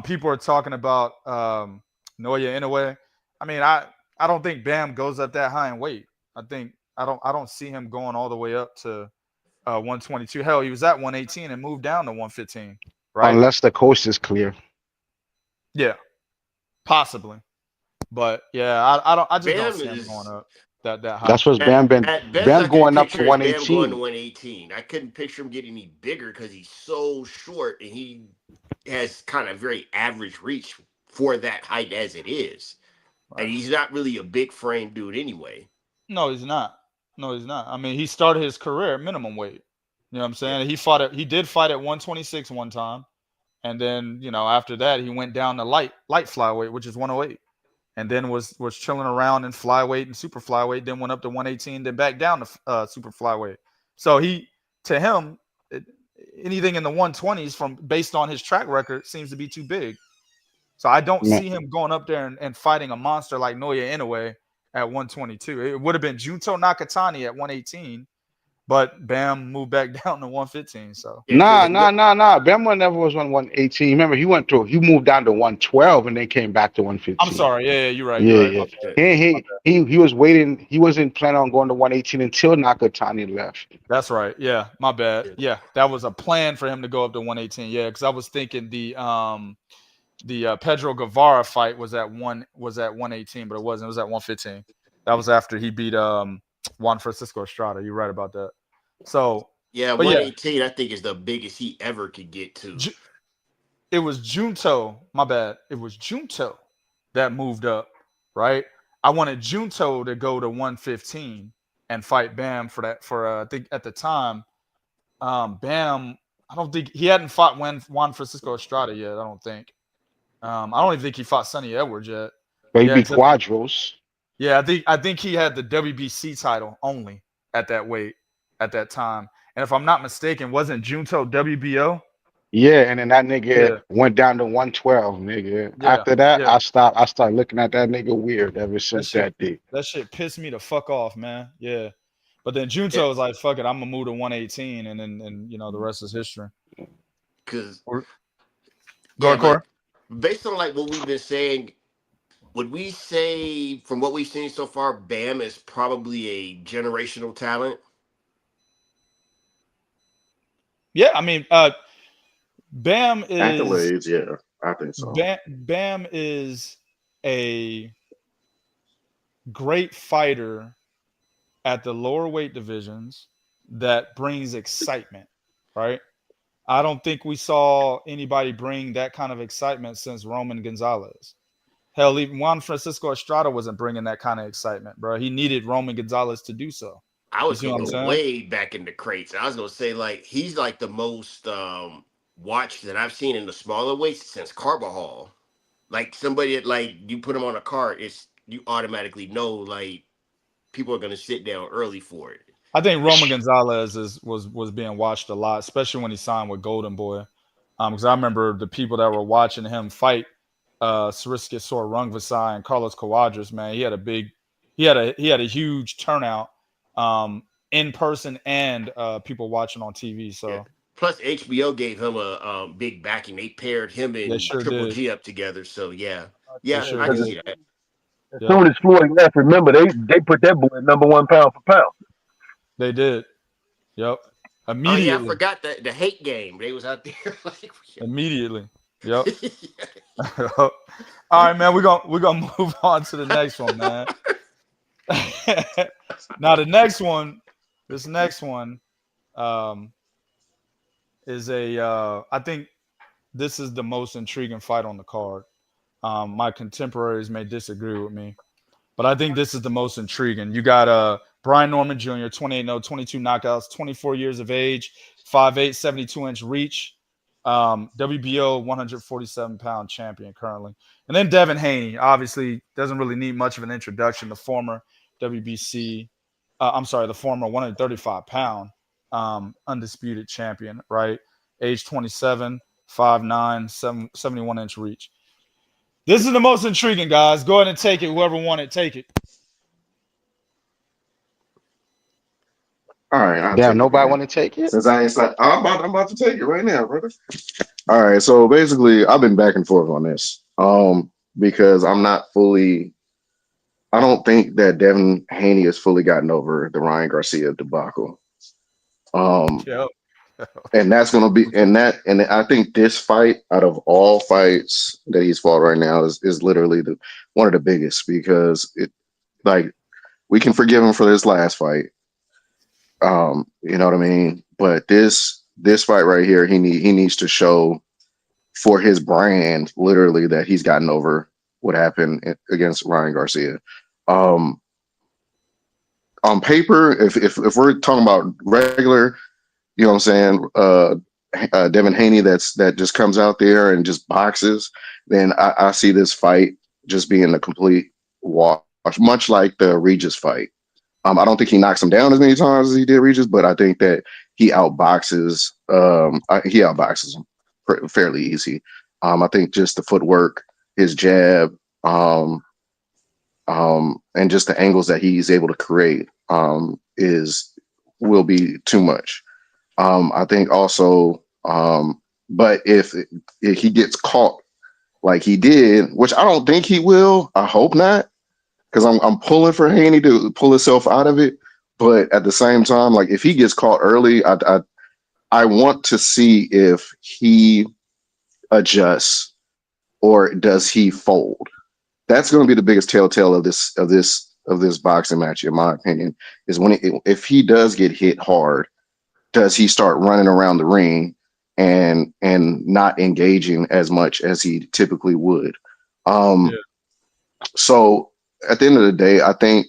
[SPEAKER 2] People are talking about Naoya Inoue. I mean, I don't think Bam goes up that high in weight. I don't see him going all the way up to 122. Hell, he was at 118 and moved down to 115. Right?
[SPEAKER 3] Unless the coast is clear.
[SPEAKER 2] Yeah, possibly. But yeah, I just
[SPEAKER 5] Bam
[SPEAKER 2] don't see him going up that high.
[SPEAKER 3] That's what's Bam been.
[SPEAKER 5] At best,
[SPEAKER 3] Bam
[SPEAKER 5] I can
[SPEAKER 3] going up to
[SPEAKER 5] picture is Bam going to
[SPEAKER 3] 118.
[SPEAKER 5] 118. I couldn't picture him getting any bigger because he's so short and he has kind of very average reach for that height as it is.
[SPEAKER 2] Right.
[SPEAKER 5] And he's not really a big frame dude anyway.
[SPEAKER 2] No, he's not. No, he's not. I mean, he started his career at minimum weight. You know what I'm saying? He did fight at 126 one time. And then, after that, he went down to light flyweight, which is 108. And then was chilling around in flyweight and super flyweight, then went up to 118, then back down to super flyweight. So anything in the 120s based on his track record seems to be too big. So I don't see him going up there and fighting a monster like Naoya Inoue at 122. It would have been Junto Nakatani at 118, but Bam moved back down to 115. So
[SPEAKER 3] Nah. Bam never was on 118. Remember, he moved down to 112 and then came back to 115.
[SPEAKER 2] I'm sorry. Yeah, you're right.
[SPEAKER 3] Yeah. He was waiting. He wasn't planning on going to 118 until Nakatani left.
[SPEAKER 2] That's right. Yeah, my bad. Yeah, that was a plan for him to go up to 118. Yeah, because I was thinking the Pedro Guevara fight was at 118, but it wasn't. It was at 115. That was after he beat Juan Francisco Estrada. You're right about that. So
[SPEAKER 5] 118 I think is the biggest he ever could get to.
[SPEAKER 2] It was Junto. My bad. It was Junto that moved up. Right. I wanted Junto to go to 115 and fight Bam for that. I think at the time, Bam. I don't think he hadn't fought Juan Francisco Estrada yet. I don't think. I don't even think he fought Sonny Edwards yet.
[SPEAKER 3] But he beat Quadros.
[SPEAKER 2] Yeah, I think he had the WBC title only at that weight at that time. And if I'm not mistaken, wasn't Junto WBO?
[SPEAKER 3] Yeah, and then that nigga went down to 112, nigga.
[SPEAKER 2] Yeah,
[SPEAKER 3] After that, I started looking at that nigga weird ever since that day.
[SPEAKER 2] That shit pissed me the fuck off, man. Yeah. But then Junto was like, fuck it, I'm gonna move to 118, and then the rest is history.
[SPEAKER 5] Because
[SPEAKER 2] go ahead, Corey.
[SPEAKER 5] Based on like what we've been saying, would we say from what we've seen so far, Bam is probably a generational talent?
[SPEAKER 2] Yeah, I mean, Bam is
[SPEAKER 4] accolades. Yeah, I think so.
[SPEAKER 2] Bam is a great fighter at the lower weight divisions that brings excitement, right? I don't think we saw anybody bring that kind of excitement since Roman Gonzalez. Hell, even Juan Francisco Estrada wasn't bringing that kind of excitement, bro. He needed Roman Gonzalez to do so.
[SPEAKER 5] I was going way back in the crates. I was going to say, like, he's like the most watched that I've seen in the smaller weights since Carbajal. Like, somebody that, like, you put him on a card, you automatically know, like, people are going to sit down early for it.
[SPEAKER 2] I think Roman Gonzalez was being watched a lot, especially when he signed with Golden Boy. Because I remember the people that were watching him fight Sariska Rungvisai and Carlos Cuadras, man. He had a huge turnout in person and people watching on TV. So
[SPEAKER 5] yeah. Plus HBO gave him a big backing. They paired him and Triple G up together. So I can see that.
[SPEAKER 6] As soon as Floyd left, remember they put that boy at number 1 pound for pound.
[SPEAKER 2] They did. Yep. Immediately.
[SPEAKER 5] Oh, yeah, I forgot the hate game. They was out there like
[SPEAKER 2] immediately. Yep. All right, man. We're gonna move on to the next one, man. Now this next one is I think this is the most intriguing fight on the card. My contemporaries may disagree with me, but I think this is the most intriguing. You got Brian Norman Jr., 28-0, 22 knockouts, 24 years of age, 5'8", 72-inch reach, WBO 147-pound champion currently. And then Devin Haney, obviously, doesn't really need much of an introduction. The former WBC, the former 135-pound undisputed champion, right? Age 27, 5'9", 71-inch reach. This is the most intriguing, guys. Go ahead and take it. Whoever won it, take it.
[SPEAKER 4] All right.
[SPEAKER 3] Damn, nobody want to take it?
[SPEAKER 4] Since I ain't like, I'm about to take it right now, brother. All right. So basically, I've been back and forth on this. Because I don't think that Devin Haney has fully gotten over the Ryan Garcia debacle. And that's gonna be and I think this fight out of all fights that he's fought right now is literally one of the biggest because it like we can forgive him for this last fight. You know what I mean? But this fight right here, he needs to show for his brand, literally, that he's gotten over what happened against Ryan Garcia. On paper, if we're talking about regular, you know what I'm saying, Devin Haney that just comes out there and just boxes, then I see this fight just being a complete wash, much like the Regis fight. I don't think he knocks him down as many times as he did Regis, but I think that he outboxes him fairly easy. I think just the footwork, his jab, and just the angles that he's able to create will be too much. I think also, but if he gets caught like he did, which I don't think he will, I hope not, because I'm pulling for Haney to pull himself out of it. But at the same time, like if he gets caught early, I want to see if he adjusts or does he fold. That's going to be the biggest telltale of this boxing match, in my opinion, is if he does get hit hard, does he start running around the ring and not engaging as much as he typically would? So at the end of the day, I think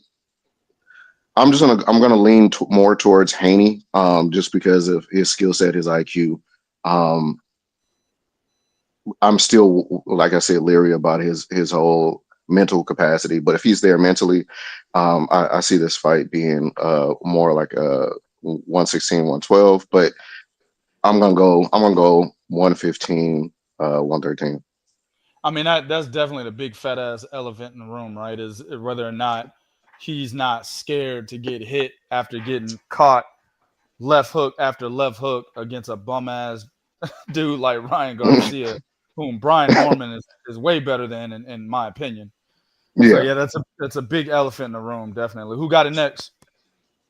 [SPEAKER 4] I'm gonna lean more towards Haney, just because of his skill set, his IQ. I'm still, like I said, leery about his whole mental capacity. But if he's there mentally, I see this fight being more like a 116, 112. But I'm gonna go 115, 113.
[SPEAKER 2] I mean, that's definitely the big fat ass elephant in the room, right? Is whether or not he's not scared to get hit after getting caught left hook after left hook against a bum ass dude like Ryan Garcia, whom Brian Norman is way better than, in my opinion.
[SPEAKER 4] Yeah.
[SPEAKER 2] So yeah, that's a big elephant in the room, definitely. Who got it next?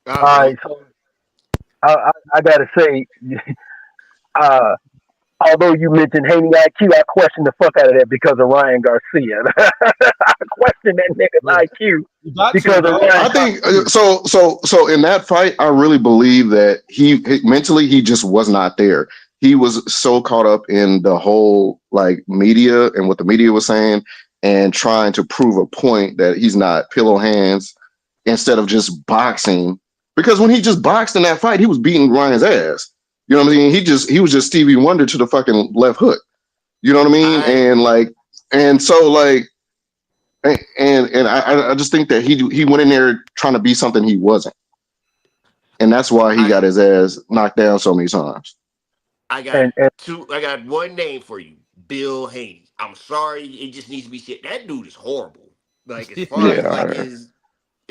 [SPEAKER 6] All right, so I gotta say, although you mentioned Haney IQ, I question the fuck out of that because of Ryan Garcia. I question that nigga's IQ because of Ryan.
[SPEAKER 4] I think so. In that fight, I really believe that he mentally he just was not there. He was so caught up in the whole like media and what the media was saying and trying to prove a point that he's not pillow hands instead of just boxing. Because when he just boxed in that fight, he was beating Ryan's ass. You know what I mean? He was just Stevie Wonder to the fucking left hook. You know what I mean? And I just think that he went in there trying to be something he wasn't. And that's why he got his ass knocked down so many times.
[SPEAKER 5] I got one name for you, Bill Haney. I'm sorry, it just needs to be said. That dude is horrible. Like as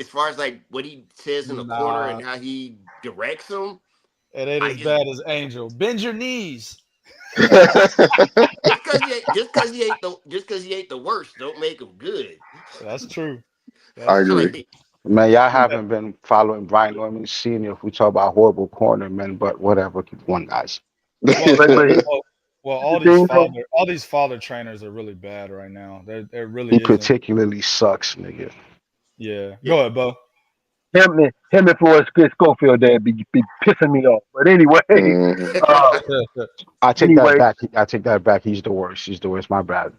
[SPEAKER 5] far as like what he says in the corner and how he directs them.
[SPEAKER 2] It ain't as bad as Angel. Bend your knees.
[SPEAKER 5] just because he ain't the worst, don't make him good.
[SPEAKER 2] That's true.
[SPEAKER 4] I agree.
[SPEAKER 3] Man, y'all haven't been following Brian Norman Sr. if we talk about horrible corner, man, but whatever. Keep going, guys.
[SPEAKER 2] Well, all these father trainers are really bad right now. They're really.
[SPEAKER 3] He particularly sucks, nigga.
[SPEAKER 2] Yeah. Go ahead, Bo.
[SPEAKER 6] Him and Flores Schofield there be pissing me off. But anyway,
[SPEAKER 3] I take that back. I take that back. He's the worst. He's the worst. My bad.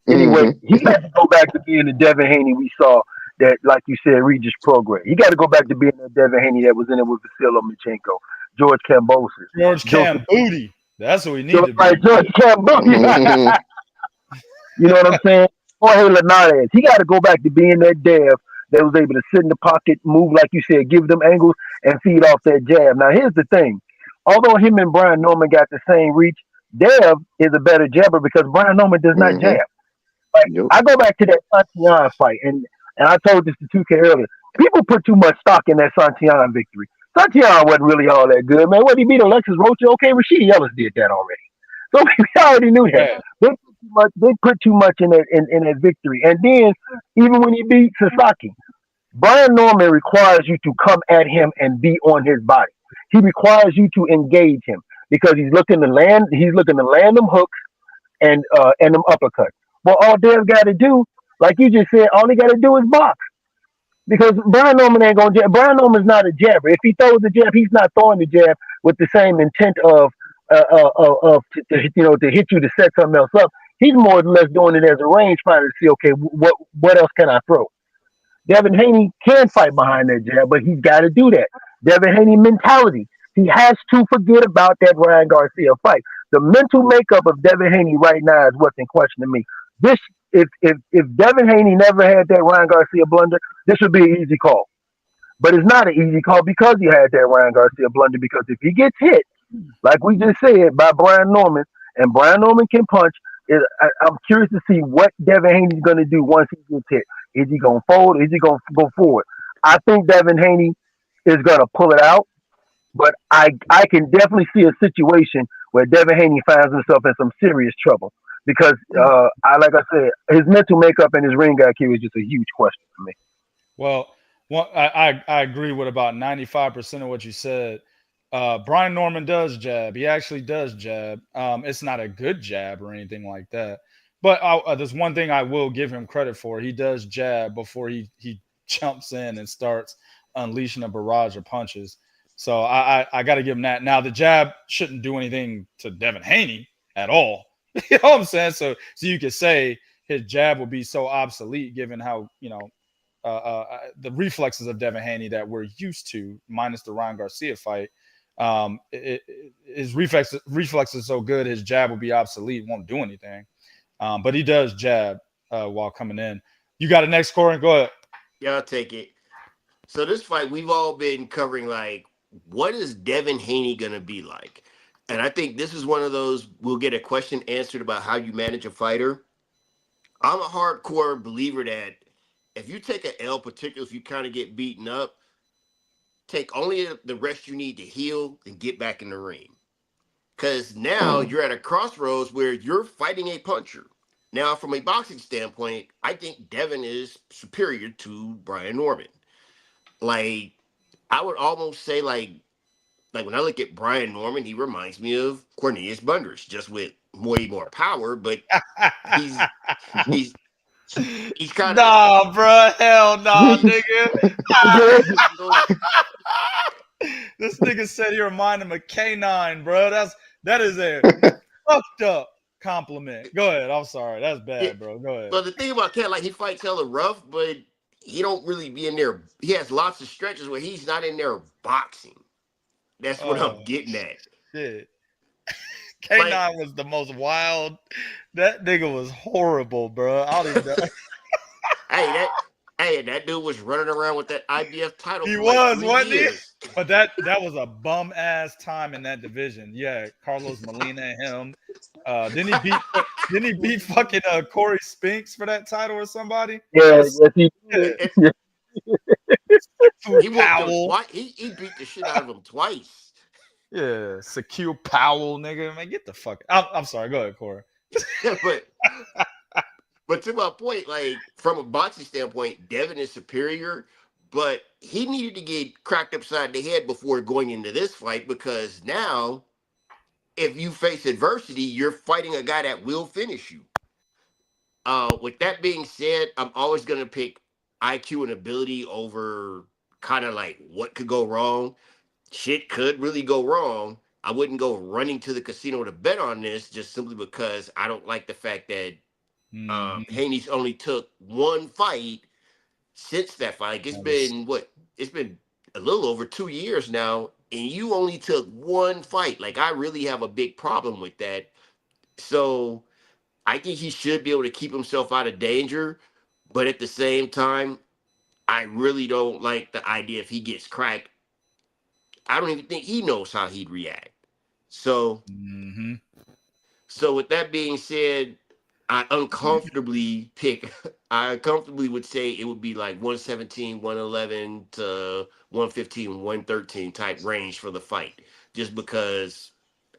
[SPEAKER 6] Anyway, he got to go back to being the Devin Haney we saw that, like you said, Regis program. He got to go back to being the Devin Haney that was in it with Vasily Lomachenko, George Kambosos.
[SPEAKER 2] George Camboody. That's what we need to be.
[SPEAKER 6] Right, George Camboody. You know what I'm saying? Jorge Linares. He got to go back to being that Dev that was able to sit in the pocket, move, like you said, give them angles, and feed off that jab. Now, here's the thing. Although him and Brian Norman got the same reach, Dev is a better jabber because Brian Norman does not jab. Like, I go back to that Santillan fight, and I told this to 2K earlier. People put too much stock in that Santillan victory. Santillan wasn't really all that good, man. What he beat Alexis Rocha? Okay, Rashidi Ellis did that already. So we already knew that. They put too much in that victory. And then, even when he beat Sasaki, Brian Norman requires you to come at him and be on his body. He requires you to engage him because he's looking to land them hooks and them uppercuts. Well, all Dev's got to do, like you just said, all he got to do is box. Because Brian Norman ain't gonna jab. Brian Norman's not a jabber. If he throws the jab, he's not throwing the jab with the same intent to hit you to set something else up. He's more or less doing it as a range finder to see, okay, what else can I throw? Devin Haney can fight behind that jab, but he's got to do that. Devin Haney mentality. He has to forget about that Ryan Garcia fight. The mental makeup of Devin Haney right now is what's in question to me. This, if Devin Haney never had that Ryan Garcia blunder, this would be an easy call. But it's not an easy call because he had that Ryan Garcia blunder. Because if he gets hit, like we just said, by Brian Norman, and Brian Norman can punch, I'm curious to see what Devin Haney's going to do once he gets hit. Is he going to fold? Is he going to go forward? I think Devin Haney is going to pull it out, but I can definitely see a situation where Devin Haney finds himself in some serious trouble because, like I said, his mental makeup and his ring IQ is just a huge question for me.
[SPEAKER 2] Well, I agree with about 95% of what you said. Brian Norman does jab. He actually does jab. It's not a good jab or anything like that. But there's one thing I will give him credit for. He does jab before he jumps in and starts unleashing a barrage of punches. So I got to give him that. Now, the jab shouldn't do anything to Devin Haney at all. You know what I'm saying? So you could say his jab will be so obsolete given how, the reflexes of Devin Haney that we're used to, minus the Ryan Garcia fight. His reflexes are so good, his jab will be obsolete, won't do anything. But he does jab while coming in. You got a next score and go ahead.
[SPEAKER 5] Yeah, I'll take it. So this fight, we've all been covering, like, what is Devin Haney going to be like? And I think this is one of those, we'll get a question answered about how you manage a fighter. I'm a hardcore believer that if you take an L, particularly if you kind of get beaten up, take only the rest you need to heal and get back in the ring. Because now you're at a crossroads where you're fighting a puncher. Now, from a boxing standpoint, I think Devin is superior to Brian Norman. Like, I would almost say, like when I look at Brian Norman, he reminds me of Cornelius Bundrash, just with way more power, but he's kind of
[SPEAKER 2] Nah, bro. Hell nah, nigga. This nigga said he reminded him of K9, bro. That is a fucked up compliment. Go ahead. I'm sorry. That's bad, bro. Go ahead.
[SPEAKER 5] But the thing about Cat, like, he fights hella rough, but he don't really be in there. He has lots of stretches where he's not in there boxing. That's what I'm getting at.
[SPEAKER 2] Shit. K9 was the most wild. That nigga was horrible, bro. I don't even know.
[SPEAKER 5] That dude was running around with that IBF title.
[SPEAKER 2] He
[SPEAKER 5] for
[SPEAKER 2] was,
[SPEAKER 5] like
[SPEAKER 2] wasn't
[SPEAKER 5] years.
[SPEAKER 2] he? But that was a bum ass time in that division. Yeah, Carlos Molina and him. Didn't he beat fucking Corey Spinks for that title or somebody?
[SPEAKER 6] Yes, he did.
[SPEAKER 5] He beat the shit out of him twice.
[SPEAKER 2] Yeah, Secure Powell, nigga. Man, get the fuck. I'm sorry. Go ahead, Corey.
[SPEAKER 5] But to my point, like, from a boxing standpoint, Devin is superior, but he needed to get cracked upside the head before going into this fight, because now, if you face adversity, you're fighting a guy that will finish you. With that being said, I'm always going to pick IQ and ability over kind of like what could go wrong. Shit could really go wrong. I wouldn't go running to the casino to bet on this, just simply because I don't like the fact that Haney's only took one fight since that fight. It's been a little over 2 years now, and you only took one fight. Like, I really have a big problem with that. So I think he should be able to keep himself out of danger, but at the same time, I really don't like the idea if he gets cracked. I don't even think he knows how he'd react. So, so with that being said, I uncomfortably would say it would be like 117, 111 to 115, 113 type range for the fight, just because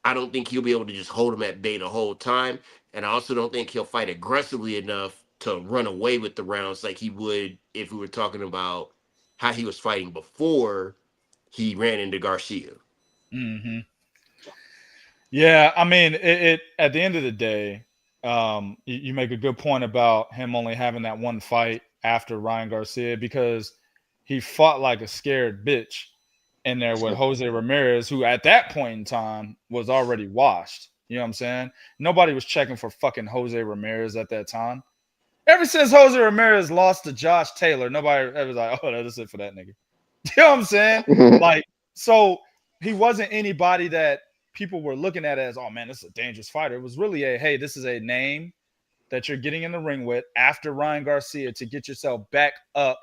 [SPEAKER 5] I don't think he'll be able to just hold him at bay the whole time. And I also don't think he'll fight aggressively enough to run away with the rounds like he would if we were talking about how he was fighting before he ran into Garcia.
[SPEAKER 2] Yeah, I mean, it at the end of the day, you make a good point about him only having that one fight after Ryan Garcia, because he fought like a scared bitch in there with Jose Ramirez, who at that point in time was already washed. You know what I'm saying? Nobody was checking for fucking Jose Ramirez at that time. Ever since Jose Ramirez lost to Josh Taylor, nobody ever was like, oh, that's it for that nigga. You know what I'm saying? Like, so he wasn't anybody that people were looking at as, oh man, this is a dangerous fighter. It was really a, hey, this is a name that you're getting in the ring with after Ryan Garcia to get yourself back up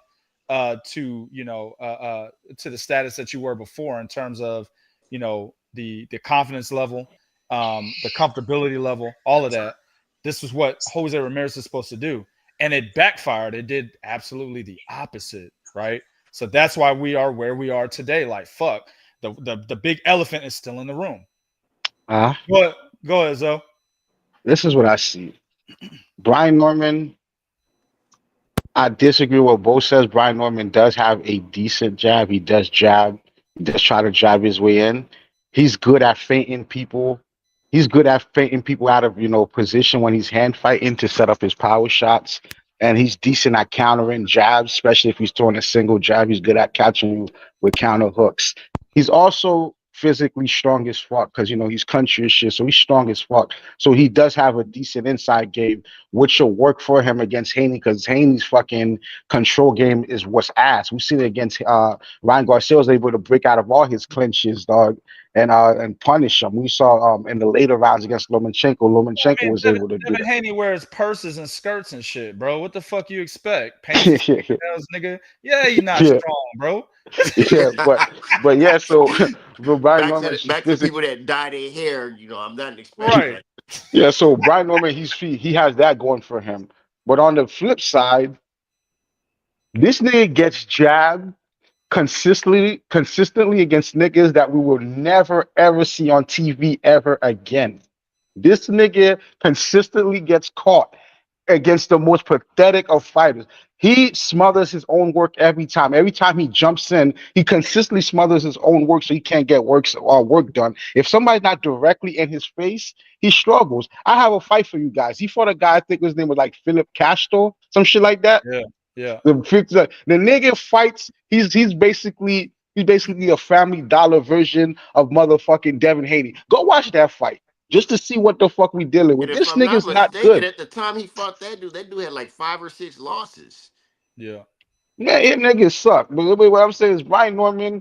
[SPEAKER 2] to, you know, to the status that you were before in terms of, you know, the confidence level, the comfortability level, all of that. This was what Jose Ramirez is supposed to do. And it backfired. It did absolutely the opposite, right? So that's why we are where we are today. Like, fuck, the big elephant is still in the room. Go ahead, Zoe.
[SPEAKER 3] This is what I see. Brian Norman, I disagree with what Bo says. Brian Norman does have a decent jab. He does jab. He does try to jab his way in. He's good at feinting people. He's good at feinting people out of, you know, position when he's hand fighting to set up his power shots. And he's decent at countering jabs, especially if he's throwing a single jab. He's good at catching you with counter hooks. He's also physically strong as fuck because, you know, he's country as shit. So he's strong as fuck. So he does have a decent inside game, which will work for him against Haney because Haney's fucking control game is what's ass. We've seen it against Ryan Garcia was able to break out of all his clinches, dog, and punish him. We saw in the later rounds against Lomachenko. Lomachenko was able to do that.
[SPEAKER 2] Haney wears purses and skirts and shit, bro. What the fuck you expect? Paint nigga. Yeah, you're not strong, bro.
[SPEAKER 3] Yeah, but yeah, so Brian Norman,
[SPEAKER 5] back to people that dye their hair, you know, I'm not expecting
[SPEAKER 2] right.
[SPEAKER 5] that.
[SPEAKER 3] Yeah, so Brian Norman, he has that going for him. But on the flip side, this nigga gets jabbed consistently against niggas that we will never ever see on TV ever again. This nigga consistently gets caught against the most pathetic of fighters. He smothers his own work every time. Every time he jumps in, he consistently smothers his own work so he can't get work done. If somebody's not directly in his face, he struggles. I have a fight for you guys. He fought a guy, I think his name was like Philip Castro, some shit like that.
[SPEAKER 2] Yeah.
[SPEAKER 3] The nigga fights. He's basically a Family Dollar version of motherfucking Devin Haney. Go watch that fight just to see what the fuck we dealing with.
[SPEAKER 5] And
[SPEAKER 3] This
[SPEAKER 5] if I'm
[SPEAKER 3] nigga's
[SPEAKER 5] not
[SPEAKER 3] not good.
[SPEAKER 5] at the time he fought that dude had like 5 or 6 losses.
[SPEAKER 2] Yeah.
[SPEAKER 3] Man, it niggas suck. But what I'm saying is Brian Norman,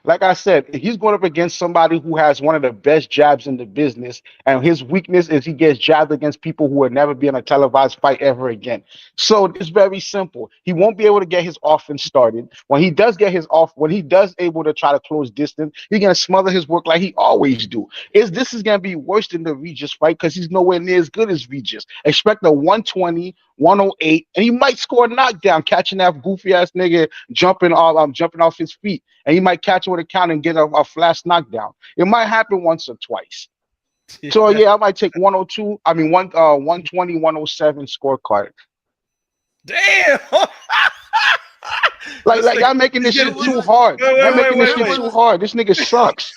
[SPEAKER 3] like I said, he's going up against somebody who has one of the best jabs in the business, and his weakness is he gets jabbed against people who will never be in a televised fight ever again. So it's very simple. He won't be able to get his offense started. When he does able to try to close distance, he's gonna smother his work like he always do. This is gonna be worse than the Regis fight because he's nowhere near as good as Regis. Expect a 120, 108, and he might score a knockdown, catching that goofy ass nigga jumping off his feet, and he might catch him with a counter and get a flash knockdown. It might happen once or twice. So yeah, I might take 102. I mean 120, 107 scorecard.
[SPEAKER 2] Damn.
[SPEAKER 3] like y'all making this shit too hard. Y'all making this shit too hard. This nigga sucks.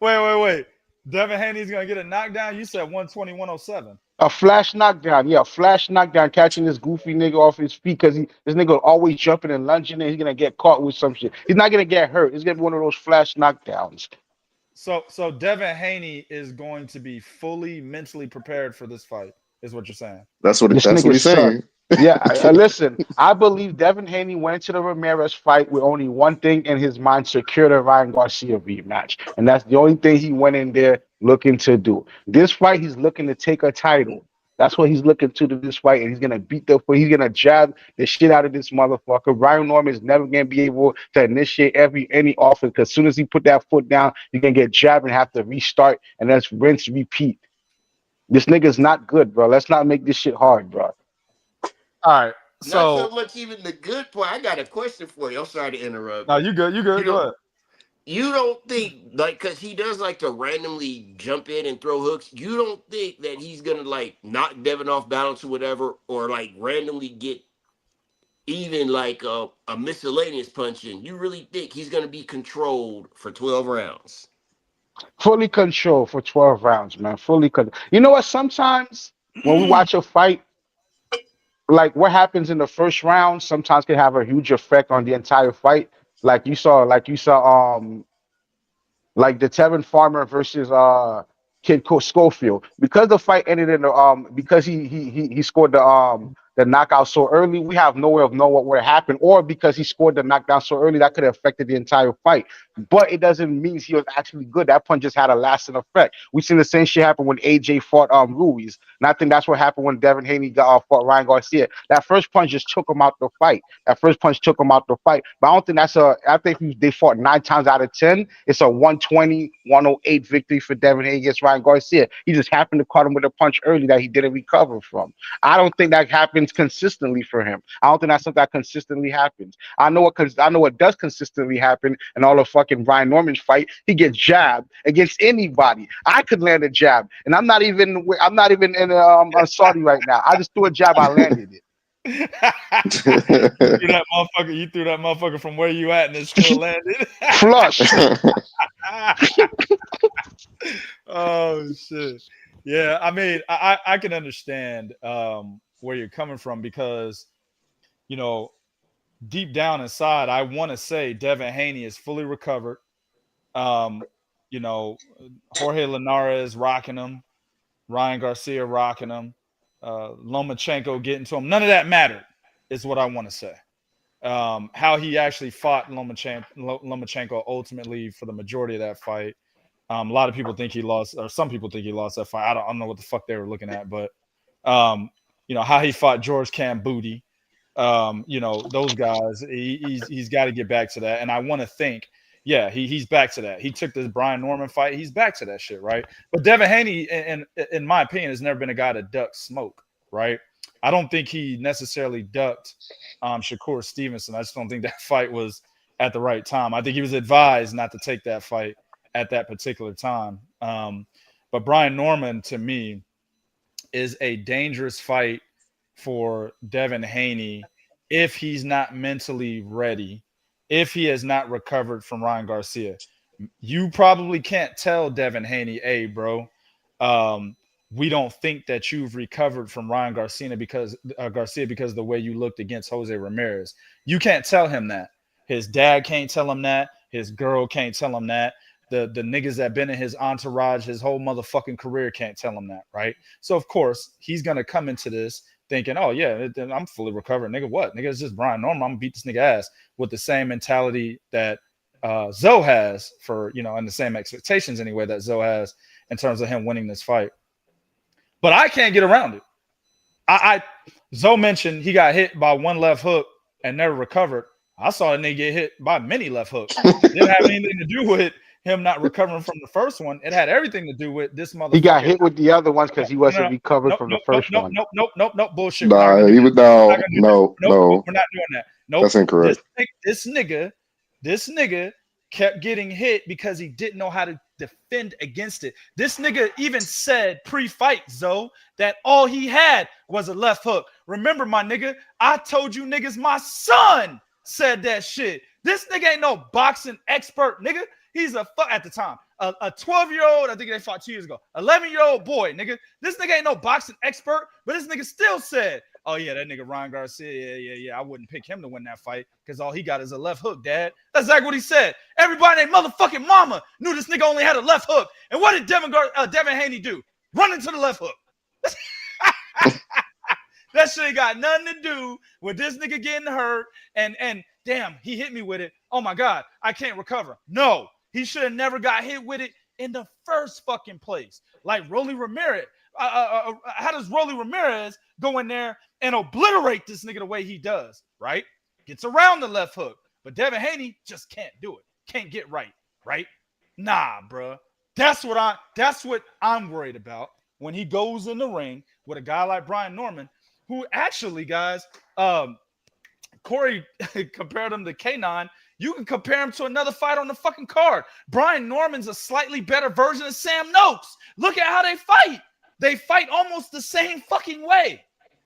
[SPEAKER 2] Wait. Devin Haney's gonna get a knockdown. You said 120, 107.
[SPEAKER 3] A flash knockdown, yeah, a flash knockdown, catching this goofy nigga off his feet because this nigga always jumping and lunging, and he's gonna get caught with some shit. He's not gonna get hurt. It's gonna be one of those flash knockdowns.
[SPEAKER 2] So Devin Haney is going to be fully mentally prepared for this fight, is what you're saying.
[SPEAKER 4] That's what he's saying.
[SPEAKER 3] Yeah, listen, I believe Devin Haney went into the Ramirez fight with only one thing in his mind: secure the Ryan Garcia rematch, and that's the only thing he went in there looking to do. This fight, he's looking to take a title. That's what he's looking to do this fight, and he's gonna he's gonna jab the shit out of this motherfucker. Ryan Norman is never gonna be able to initiate any offense because as soon as he put that foot down, you're gonna get jabbed and have to restart, and that's rinse, repeat. This nigga's not good, bro. Let's not make this shit hard, bro.
[SPEAKER 2] All right. So
[SPEAKER 5] not so much even the good part. I got a question for you. I'm sorry to interrupt.
[SPEAKER 2] No, you good. Go ahead.
[SPEAKER 5] You don't think, like, because he does like to randomly jump in and throw hooks, you don't think that he's going to, like, knock Devin off balance or whatever, or, like, randomly get even, like, a miscellaneous punch in? You really think he's going to be controlled for 12 rounds?
[SPEAKER 3] Fully controlled for 12 rounds, man. Fully controlled. You know what? Sometimes when we watch a fight, like what happens in the first round sometimes can have a huge effect on the entire fight. Like the Tevin Farmer versus Schofield, because the fight ended in the because he scored the knockout so early, we have no way of knowing what would have happened, or because he scored the knockdown so early that could have affected the entire fight. But it doesn't mean he was actually good. That punch just had a lasting effect. We seen the same shit happen when AJ fought Ruiz, and I think that's what happened when Devin Haney fought Ryan Garcia. That first punch just took him out the fight. That first punch took him out the fight. But I don't think that's a. I think they fought 9 times out of 10. It's a 120, 108 victory for Devin Haney against Ryan Garcia. He just happened to caught him with a punch early that he didn't recover from. I don't think that happens consistently for him. I don't think that's something that consistently happens. I know what does consistently happen in all of fucking Brian Norman's fight. He gets jabbed against anybody. I could land a jab, and I'm not even in Saudi right now. I just threw a jab. I landed it.
[SPEAKER 2] You threw that motherfucker from where you at, and it still landed.
[SPEAKER 3] Flush.
[SPEAKER 2] Oh shit. Yeah, I mean, I can understand where you're coming from, because, you know, deep down inside, I want to say Devin Haney is fully recovered. You know, Jorge Linares rocking him, Ryan Garcia rocking him, Lomachenko getting to him. None of that mattered, is what I want to say. How he actually fought Lomachenko ultimately for the majority of that fight. A lot of people think he lost, or some people think he lost that fight. I don't know what the fuck they were looking at, but you know, how he fought George Camboody. You know, those guys, he's got to get back to that. And I want to think, yeah, he's back to that. He took this Brian Norman fight. He's back to that shit, right? But Devin Haney, in my opinion, has never been a guy to duck smoke, right? I don't think he necessarily ducked Shakur Stevenson. I just don't think that fight was at the right time. I think he was advised not to take that fight at that particular time. But Brian Norman, to me, is a dangerous fight for Devin Haney if he's not mentally ready, if he has not recovered from Ryan Garcia. You probably can't tell Devin Haney, hey, bro, we don't think that you've recovered from Ryan Garcia because of the way you looked against Jose Ramirez. You can't tell him that. His dad can't tell him that. His girl can't tell him that. The niggas that been in his entourage his whole motherfucking career can't tell him that, right? So, of course, he's going to come into this thinking, oh, yeah, I'm fully recovered. Nigga, what? Nigga, it's just Brian Norman. I'm going to beat this nigga ass, with the same mentality that Zoe has for, you know, and the same expectations anyway that Zoe has in terms of him winning this fight. But I can't get around it. Zoe mentioned he got hit by one left hook and never recovered. I saw a nigga get hit by many left hooks. It didn't have anything to do with him not recovering from the first one. It had everything to do with this motherfucker.
[SPEAKER 3] He got hit with the other ones because he wasn't recovered from the first one.
[SPEAKER 2] Nope, bullshit.
[SPEAKER 4] Nah, he was no.
[SPEAKER 2] We're not doing that. Nope.
[SPEAKER 4] That's incorrect.
[SPEAKER 2] This nigga kept getting hit because he didn't know how to defend against it. This nigga even said pre-fight, Zoe, that all he had was a left hook. Remember, my nigga, I told you niggas my son said that shit. This nigga ain't no boxing expert, nigga. He's at the time, a 12-year-old, I think they fought 2 years ago, 11-year-old boy, nigga. This nigga ain't no boxing expert, but this nigga still said, oh, yeah, that nigga Ryan Garcia, yeah, I wouldn't pick him to win that fight because all he got is a left hook, dad. That's exactly what he said. Everybody named motherfucking mama knew this nigga only had a left hook. And what did Devin Haney do? Run into the left hook. That shit ain't got nothing to do with this nigga getting hurt and damn, he hit me with it. Oh, my God, I can't recover. No. He should have never got hit with it in the first fucking place. Like Rolly Ramirez. How does Rolly Ramirez go in there and obliterate this nigga the way he does, right? Gets around the left hook. But Devin Haney just can't do it. Can't get right? Nah, bruh. That's what I'm worried about when he goes in the ring with a guy like Brian Norman, who actually, guys, Corey compared him to K9. You can compare him to another fight on the fucking card. Brian Norman's a slightly better version of Sam Noakes. Look at how they fight. They fight almost the same fucking way.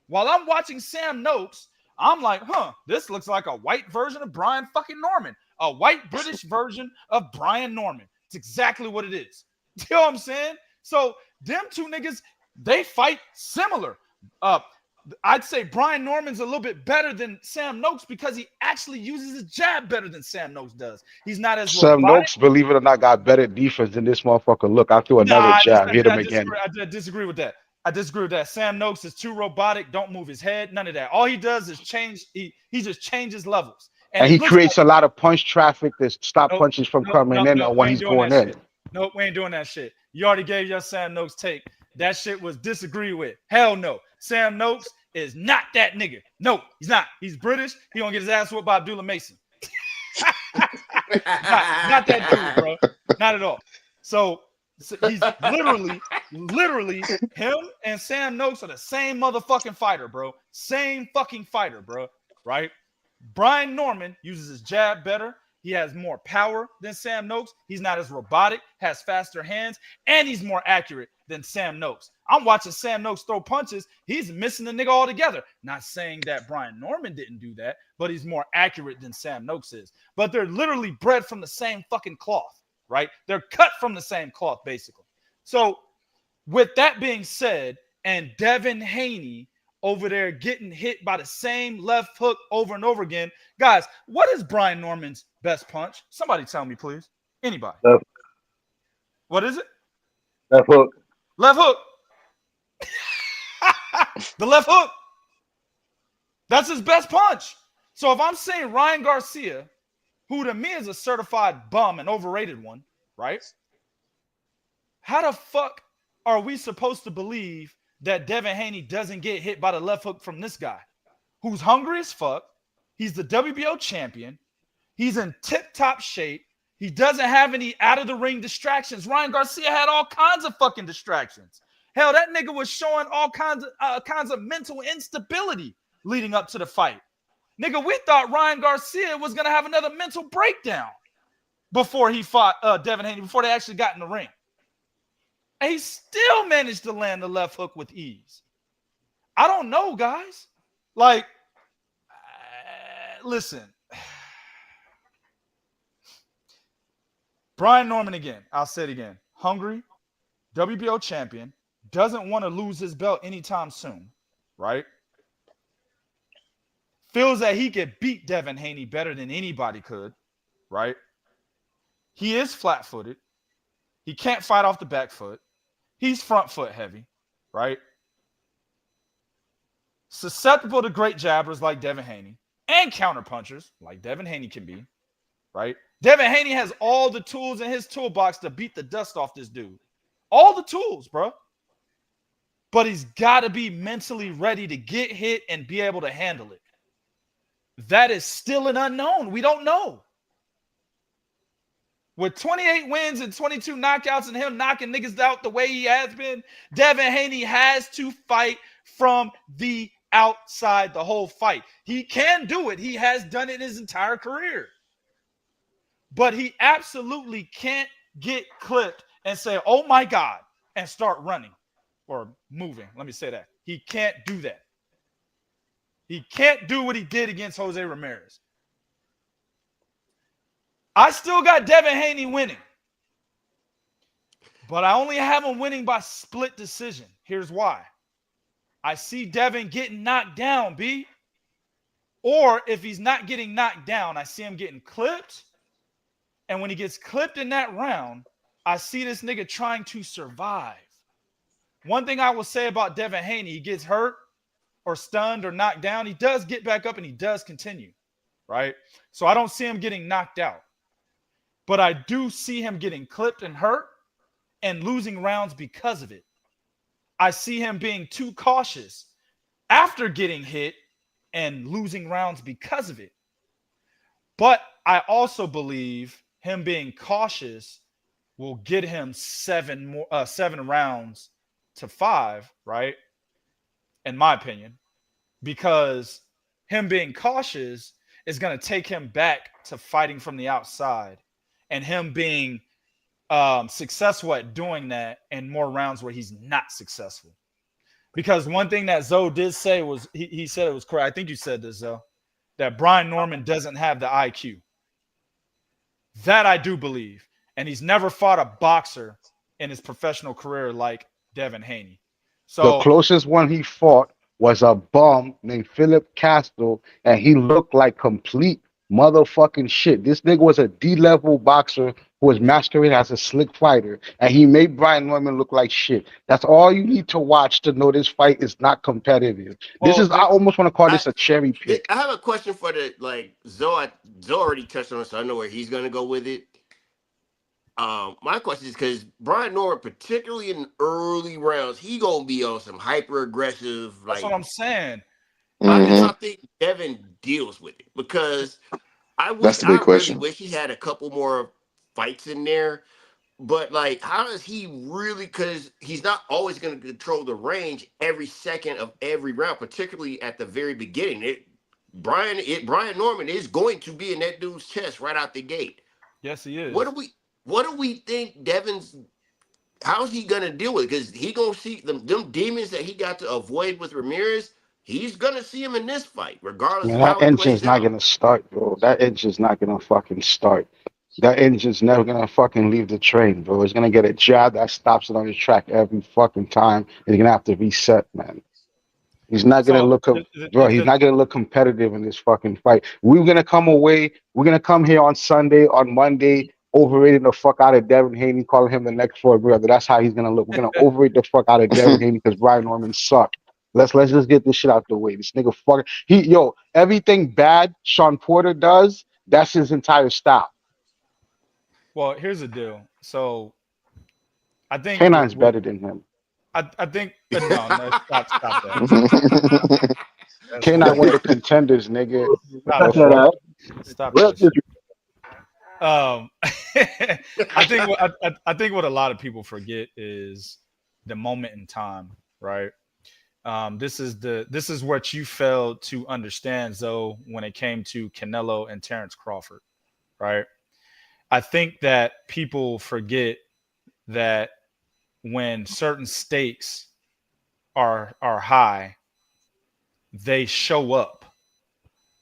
[SPEAKER 2] While I'm watching Sam Noakes, I'm like, this looks like a white version of Brian fucking Norman. A white British version of Brian Norman. It's exactly what it is. You know what I'm saying? So them two niggas, they fight similar. I'd say Brian Norman's a little bit better than Sam Noakes because he actually uses his jab better than Sam Noakes does. He's not as
[SPEAKER 3] Sam
[SPEAKER 2] robotic.
[SPEAKER 3] Noakes, believe it or not, got better defense than this motherfucker. Look, I threw another jab, hit him again.
[SPEAKER 2] I disagree with that. I disagree with that. Sam Noakes is too robotic. Don't move his head. None of that. All he does is change. He just changes levels.
[SPEAKER 3] And he creates a lot of punch traffic to stop punches from coming in when he's going in.
[SPEAKER 2] Nope, we ain't doing that shit. You already gave your Sam Noakes take. That shit was disagreed with. Hell no. Sam Noakes is not that nigga. No, he's not. He's British. He gonna get his ass whooped by Abdullah Mason. not that dude, bro. Not at all. So he's literally him and Sam Noakes are the same motherfucking fighter, bro. Same fucking fighter, bro. Right? Brian Norman uses his jab better. He has more power than Sam Noakes. He's not as robotic, has faster hands, and he's more accurate than Sam Noakes. I'm watching Sam Noakes throw punches. He's missing the nigga altogether. Not saying that Brian Norman didn't do that, but he's more accurate than Sam Noakes is. But they're literally bred from the same fucking cloth, right? They're cut from the same cloth, basically. So with that being said, and Devin Haney over there getting hit by the same left hook over and over again. Guys, what is Brian Norman's best punch? Somebody tell me, please. Anybody.
[SPEAKER 6] Left.
[SPEAKER 2] What is it?
[SPEAKER 6] Left hook.
[SPEAKER 2] Left hook. The left hook. That's his best punch. So if I'm saying Ryan Garcia, who to me is a certified bum and overrated one, right? How the fuck are we supposed to believe that Devin Haney doesn't get hit by the left hook from this guy who's hungry as fuck? He's the WBO champion. He's in tip-top shape. He doesn't have any out-of-the-ring distractions. Ryan Garcia had all kinds of fucking distractions. Hell, that nigga was showing all kinds of mental instability leading up to the fight. Nigga, we thought Ryan Garcia was going to have another mental breakdown before he fought Devin Haney, before they actually got in the ring. And he still managed to land the left hook with ease. I don't know, guys. Like, listen. Brian Norman again. I'll say it again. Hungry, WBO champion, doesn't want to lose his belt anytime soon, right? Feels that he could beat Devin Haney better than anybody could, right? He is flat-footed. He can't fight off the back foot. He's front foot heavy, right? Susceptible to great jabbers like Devin Haney and counterpunchers like Devin Haney can be, right? Devin Haney has all the tools in his toolbox to beat the dust off this dude. All the tools, bro. But he's got to be mentally ready to get hit and be able to handle it. That is still an unknown. We don't know. With 28 wins and 22 knockouts and him knocking niggas out the way he has been, Devin Haney has to fight from the outside the whole fight. He can do it. He has done it his entire career. But he absolutely can't get clipped and say, oh my God, and start running or moving. Let me say that. He can't do that. He can't do what he did against Jose Ramirez. I still got Devin Haney winning. But I only have him winning by split decision. Here's why. I see Devin getting knocked down, B. Or if he's not getting knocked down, I see him getting clipped. And when he gets clipped in that round, I see this nigga trying to survive. One thing I will say about Devin Haney, he gets hurt or stunned or knocked down. He does get back up and he does continue, right? So I don't see him getting knocked out. But I do see him getting clipped and hurt and losing rounds because of it. I see him being too cautious after getting hit and losing rounds because of it. But I also believe him being cautious will get him 7 rounds to 5, right? In my opinion, because him being cautious is going to take him back to fighting from the outside. And him being successful at doing that in more rounds where he's not successful. Because one thing that Zoe did say was, he said it was correct. I think you said this, Zoe, that Brian Norman doesn't have the IQ. That I do believe. And he's never fought a boxer in his professional career like Devin Haney. So
[SPEAKER 3] the closest one he fought was a bum named Philip Castle, and he looked like complete motherfucking shit. This nigga was a D-level boxer who was masquerading as a slick fighter, and he made Brian Norman look like shit. That's all you need to watch to know this fight is not competitive. This
[SPEAKER 2] Well,
[SPEAKER 3] is, I almost want to call
[SPEAKER 5] I
[SPEAKER 3] this a cherry pick.
[SPEAKER 5] I have a question for the like Zoe. Zoe already touched on it, so I know where he's gonna go with it. My question is because Brian Norman, particularly in early rounds, he gonna be on some hyper aggressive.
[SPEAKER 2] that's
[SPEAKER 5] Like,
[SPEAKER 2] what I'm saying.
[SPEAKER 5] how do
[SPEAKER 4] hmm
[SPEAKER 5] y'all think Devin deals with it? Because
[SPEAKER 4] That's the
[SPEAKER 5] I
[SPEAKER 4] big
[SPEAKER 5] really
[SPEAKER 4] question.
[SPEAKER 5] wish he had a couple more fights in there. But like, how does he really? Because he's not always going to control the range every second of every round, particularly at the very beginning. Brian Norman is going to be in that dude's chest right out the gate.
[SPEAKER 2] Yes, he
[SPEAKER 5] What do
[SPEAKER 2] is.
[SPEAKER 5] we think Devin's? How's he gonna deal with it? Because he gonna see them demons that he got to avoid with Ramirez. He's gonna see him in this fight, regardless
[SPEAKER 3] Man,
[SPEAKER 5] of
[SPEAKER 3] that
[SPEAKER 5] how it
[SPEAKER 3] engine's
[SPEAKER 5] plays
[SPEAKER 3] not
[SPEAKER 5] out.
[SPEAKER 3] gonna start, bro. That engine's not gonna fucking start. That engine's never gonna fucking leave the train, bro. It's gonna get a jab that stops it on the track every fucking time. It's gonna have to reset, man. He's not gonna
[SPEAKER 2] So
[SPEAKER 3] look, bro. He's not gonna look competitive in this fucking fight. We're gonna come away. We're gonna come here on Sunday, on Monday, overrating the fuck out of Devin Haney, calling him the next Floyd brother. That's how he's gonna look. We're gonna overrate the fuck out of Devin Haney because Brian Norman sucked. Let's just get this shit out the way. This nigga fucking everything bad Sean Porter does, that's his entire style.
[SPEAKER 2] well, here's the deal. So I think
[SPEAKER 3] K9's better than him.
[SPEAKER 2] I think no, stop that. That's
[SPEAKER 3] K9 went
[SPEAKER 2] crazy.
[SPEAKER 3] to contenders, nigga.
[SPEAKER 2] Stop
[SPEAKER 3] The
[SPEAKER 6] Cut
[SPEAKER 2] that.
[SPEAKER 6] that
[SPEAKER 3] fuck?
[SPEAKER 6] out.
[SPEAKER 2] Stop
[SPEAKER 6] Well,
[SPEAKER 2] that shit. Um, I think what a lot of people forget is the moment in time, right? This is what you failed to understand, though, when it came to Canelo and Terrence Crawford, right? I think that people forget that when certain stakes are high, they show up.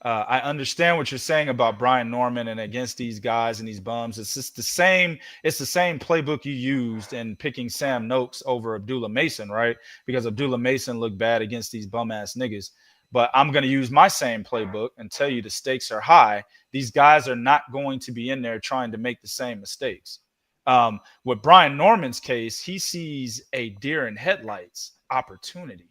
[SPEAKER 2] I understand what you're saying about Brian Norman and against these guys and these bums. It's just the same. It's the same playbook you used in picking Sam Noakes over Abdullah Mason, right? Because Abdullah Mason looked bad against these bum ass niggas. But I'm going to use my same playbook and tell you the stakes are high. These guys are not going to be in there trying to make the same mistakes. With Brian Norman's case, he sees a deer in headlights opportunity.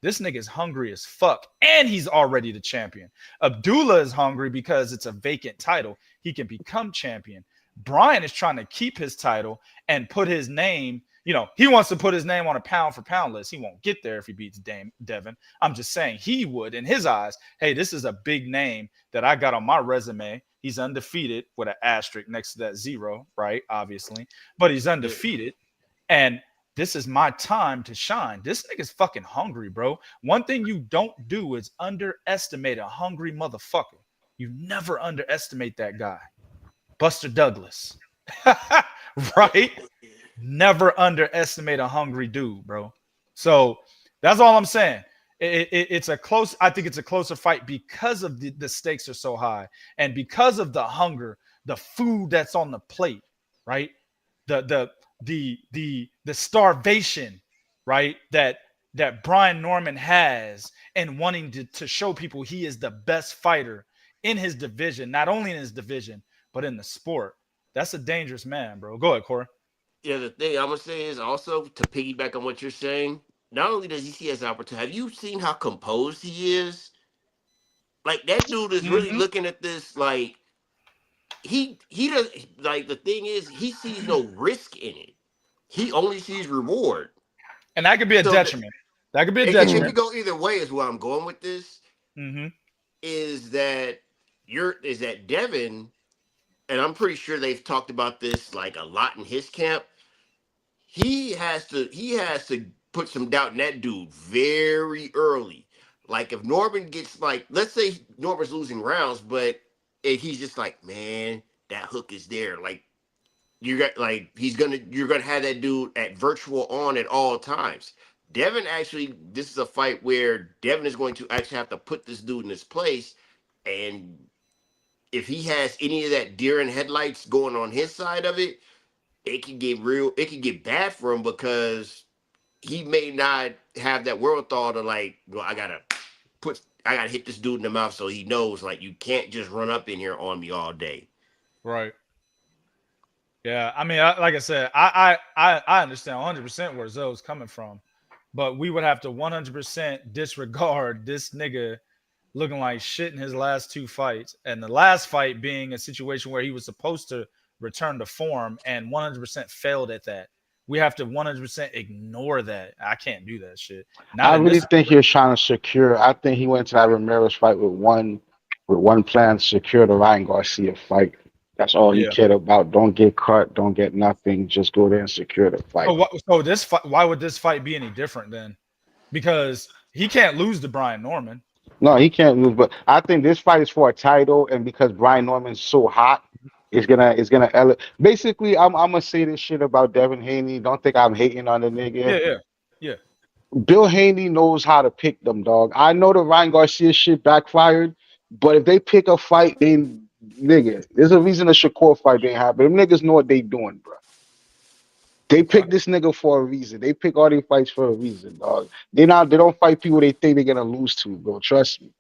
[SPEAKER 2] This nigga is hungry as fuck, and he's already the champion. Abdullah is hungry because it's a vacant title. He can become champion. Brian is trying to keep his title and put his name, he wants to put his name on a pound for pound list. He won't get there if he beats Devin. I'm just saying he would in his eyes. Hey, this is a big name that I got on my resume. He's undefeated with an asterisk next to that zero, right? Obviously, but he's undefeated. And this is my time to shine. This nigga's fucking hungry, bro. One thing you don't do is underestimate a hungry motherfucker. You never underestimate that guy. Buster Douglas. Right? Never underestimate a hungry dude, bro. So that's all I'm saying. It's a close, I think it's a closer fight because of the stakes are so high and because of the hunger, the food that's on the plate, right? The starvation, right? That Brian Norman has and wanting to show people he is the best fighter in his division, not only in his division, but in the sport. That's a dangerous man, bro. Go ahead, Corey.
[SPEAKER 5] Yeah, the thing I'm gonna say is also to piggyback on what you're saying. Not only does he see as an opportunity, have you seen how composed he is? Like that dude is really
[SPEAKER 2] Mm-hmm.
[SPEAKER 5] looking at this like he does like the thing is he sees no risk in it. He only sees reward.
[SPEAKER 2] And that could be a
[SPEAKER 5] So
[SPEAKER 2] detriment. That could be a
[SPEAKER 5] it
[SPEAKER 2] detriment.
[SPEAKER 5] could go either way. Is where I'm going with this.
[SPEAKER 2] Mm-hmm.
[SPEAKER 5] Is that Devin? And I'm pretty sure they've talked about this like a lot in his camp. He has to put some doubt in that dude very early. Like if Norman gets like, let's say Norman's losing rounds, but if he's just like, man, that hook is there. Like you got like you're gonna have that dude at virtual on at all times. Devin actually, this is a fight where Devin is going to actually have to put this dude in his place, and if he has any of that deer in headlights going on his side of it, it can get bad for him because he may not have that wherewithal to like, well, I gotta hit this dude in the mouth so he knows like you can't just run up in here on me all day.
[SPEAKER 2] Right. Yeah. I mean, like I said, I understand 100% where Zoe's coming from, but we would have to 100% disregard this nigga looking like shit in his last 2 fights, and the last fight being a situation where he was supposed to return to form and 100% failed at that. We have to 100% ignore that. I can't do that shit. Not
[SPEAKER 3] I
[SPEAKER 2] in
[SPEAKER 3] really
[SPEAKER 2] this.
[SPEAKER 3] think he was trying to secure. I think he went to that Ramirez fight with one plan: secure the Ryan Garcia fight. That's all he
[SPEAKER 2] Yeah.
[SPEAKER 3] cared about. Don't get cut. Don't get nothing. Just go there and secure the fight.
[SPEAKER 2] So this fight, why would this fight be any different then? Because he can't lose to Brian Norman.
[SPEAKER 3] No, he can't lose. But I think this fight is for a title, and because Brian Norman's so hot, basically. I'm gonna say this shit about Devin Haney. Don't think I'm hating on the nigga.
[SPEAKER 2] Yeah.
[SPEAKER 3] Bill Haney knows how to pick them, dog. I know the Ryan Garcia shit backfired, but if they pick a fight, there's a reason the Shakur fight didn't happen. Them niggas know what they doing, bro. They pick this nigga for a reason. They pick all their fights for a reason, dog. They don't fight people they think they're gonna lose to, bro. Trust me.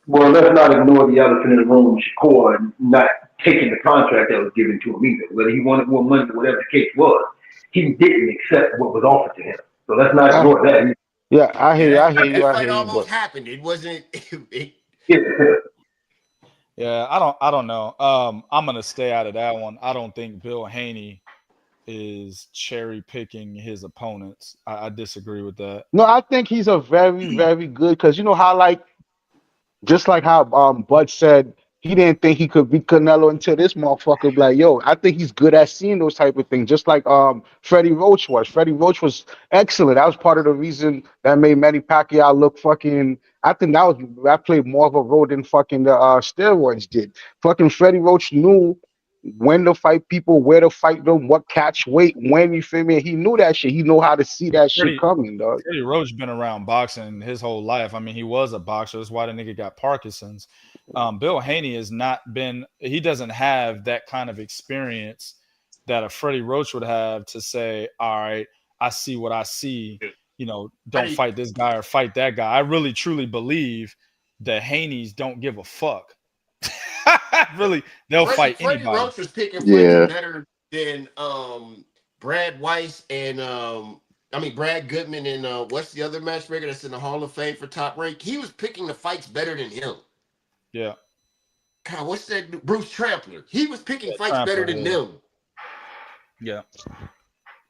[SPEAKER 6] Well, let's not ignore the elephant in the room, Shakur not taking the contract that was given to him either. Whether he wanted more money or whatever the case was, he didn't accept what was offered to him. So let's not ignore that.
[SPEAKER 3] Yeah, I hear
[SPEAKER 5] That fight
[SPEAKER 3] you.
[SPEAKER 5] almost happened. It wasn't.
[SPEAKER 2] Yeah, I don't know. I'm gonna stay out of that one. I don't think Bill Haney is cherry picking his opponents. I disagree with that.
[SPEAKER 3] No, I think he's a very, very good because you know how just like how Bud said he didn't think he could beat Canelo until this motherfucker be like, yo, I think he's good at seeing those type of things, just like Freddie Roach was. Freddie Roach was excellent. That was part of the reason that made Manny Pacquiao look fucking. I think that played more of a role than fucking the steroids did. Fucking Freddie Roach knew when to fight people, where to fight them, what catch weight, when, you feel me? He knew that shit. He know how to see that shit coming, dog.
[SPEAKER 2] Freddie Roach been around boxing his whole life. I mean, he was a boxer. That's why the nigga got Parkinson's. Bill Haney he doesn't have that kind of experience that a Freddie Roach would have to say, all right, I see what I see. You know, don't fight this guy or fight that guy. I really, truly believe that Haney's don't give a fuck. Really, they'll fight anybody.
[SPEAKER 5] Freddie Roach was picking fights better than Brad Weiss and Brad Goodman and what's the other matchmaker that's in the Hall of Fame for Top Rank? He was picking the fights better than him.
[SPEAKER 2] Yeah.
[SPEAKER 5] God, what's that? Bruce Trampler. He was picking fights better than them.
[SPEAKER 2] Yeah.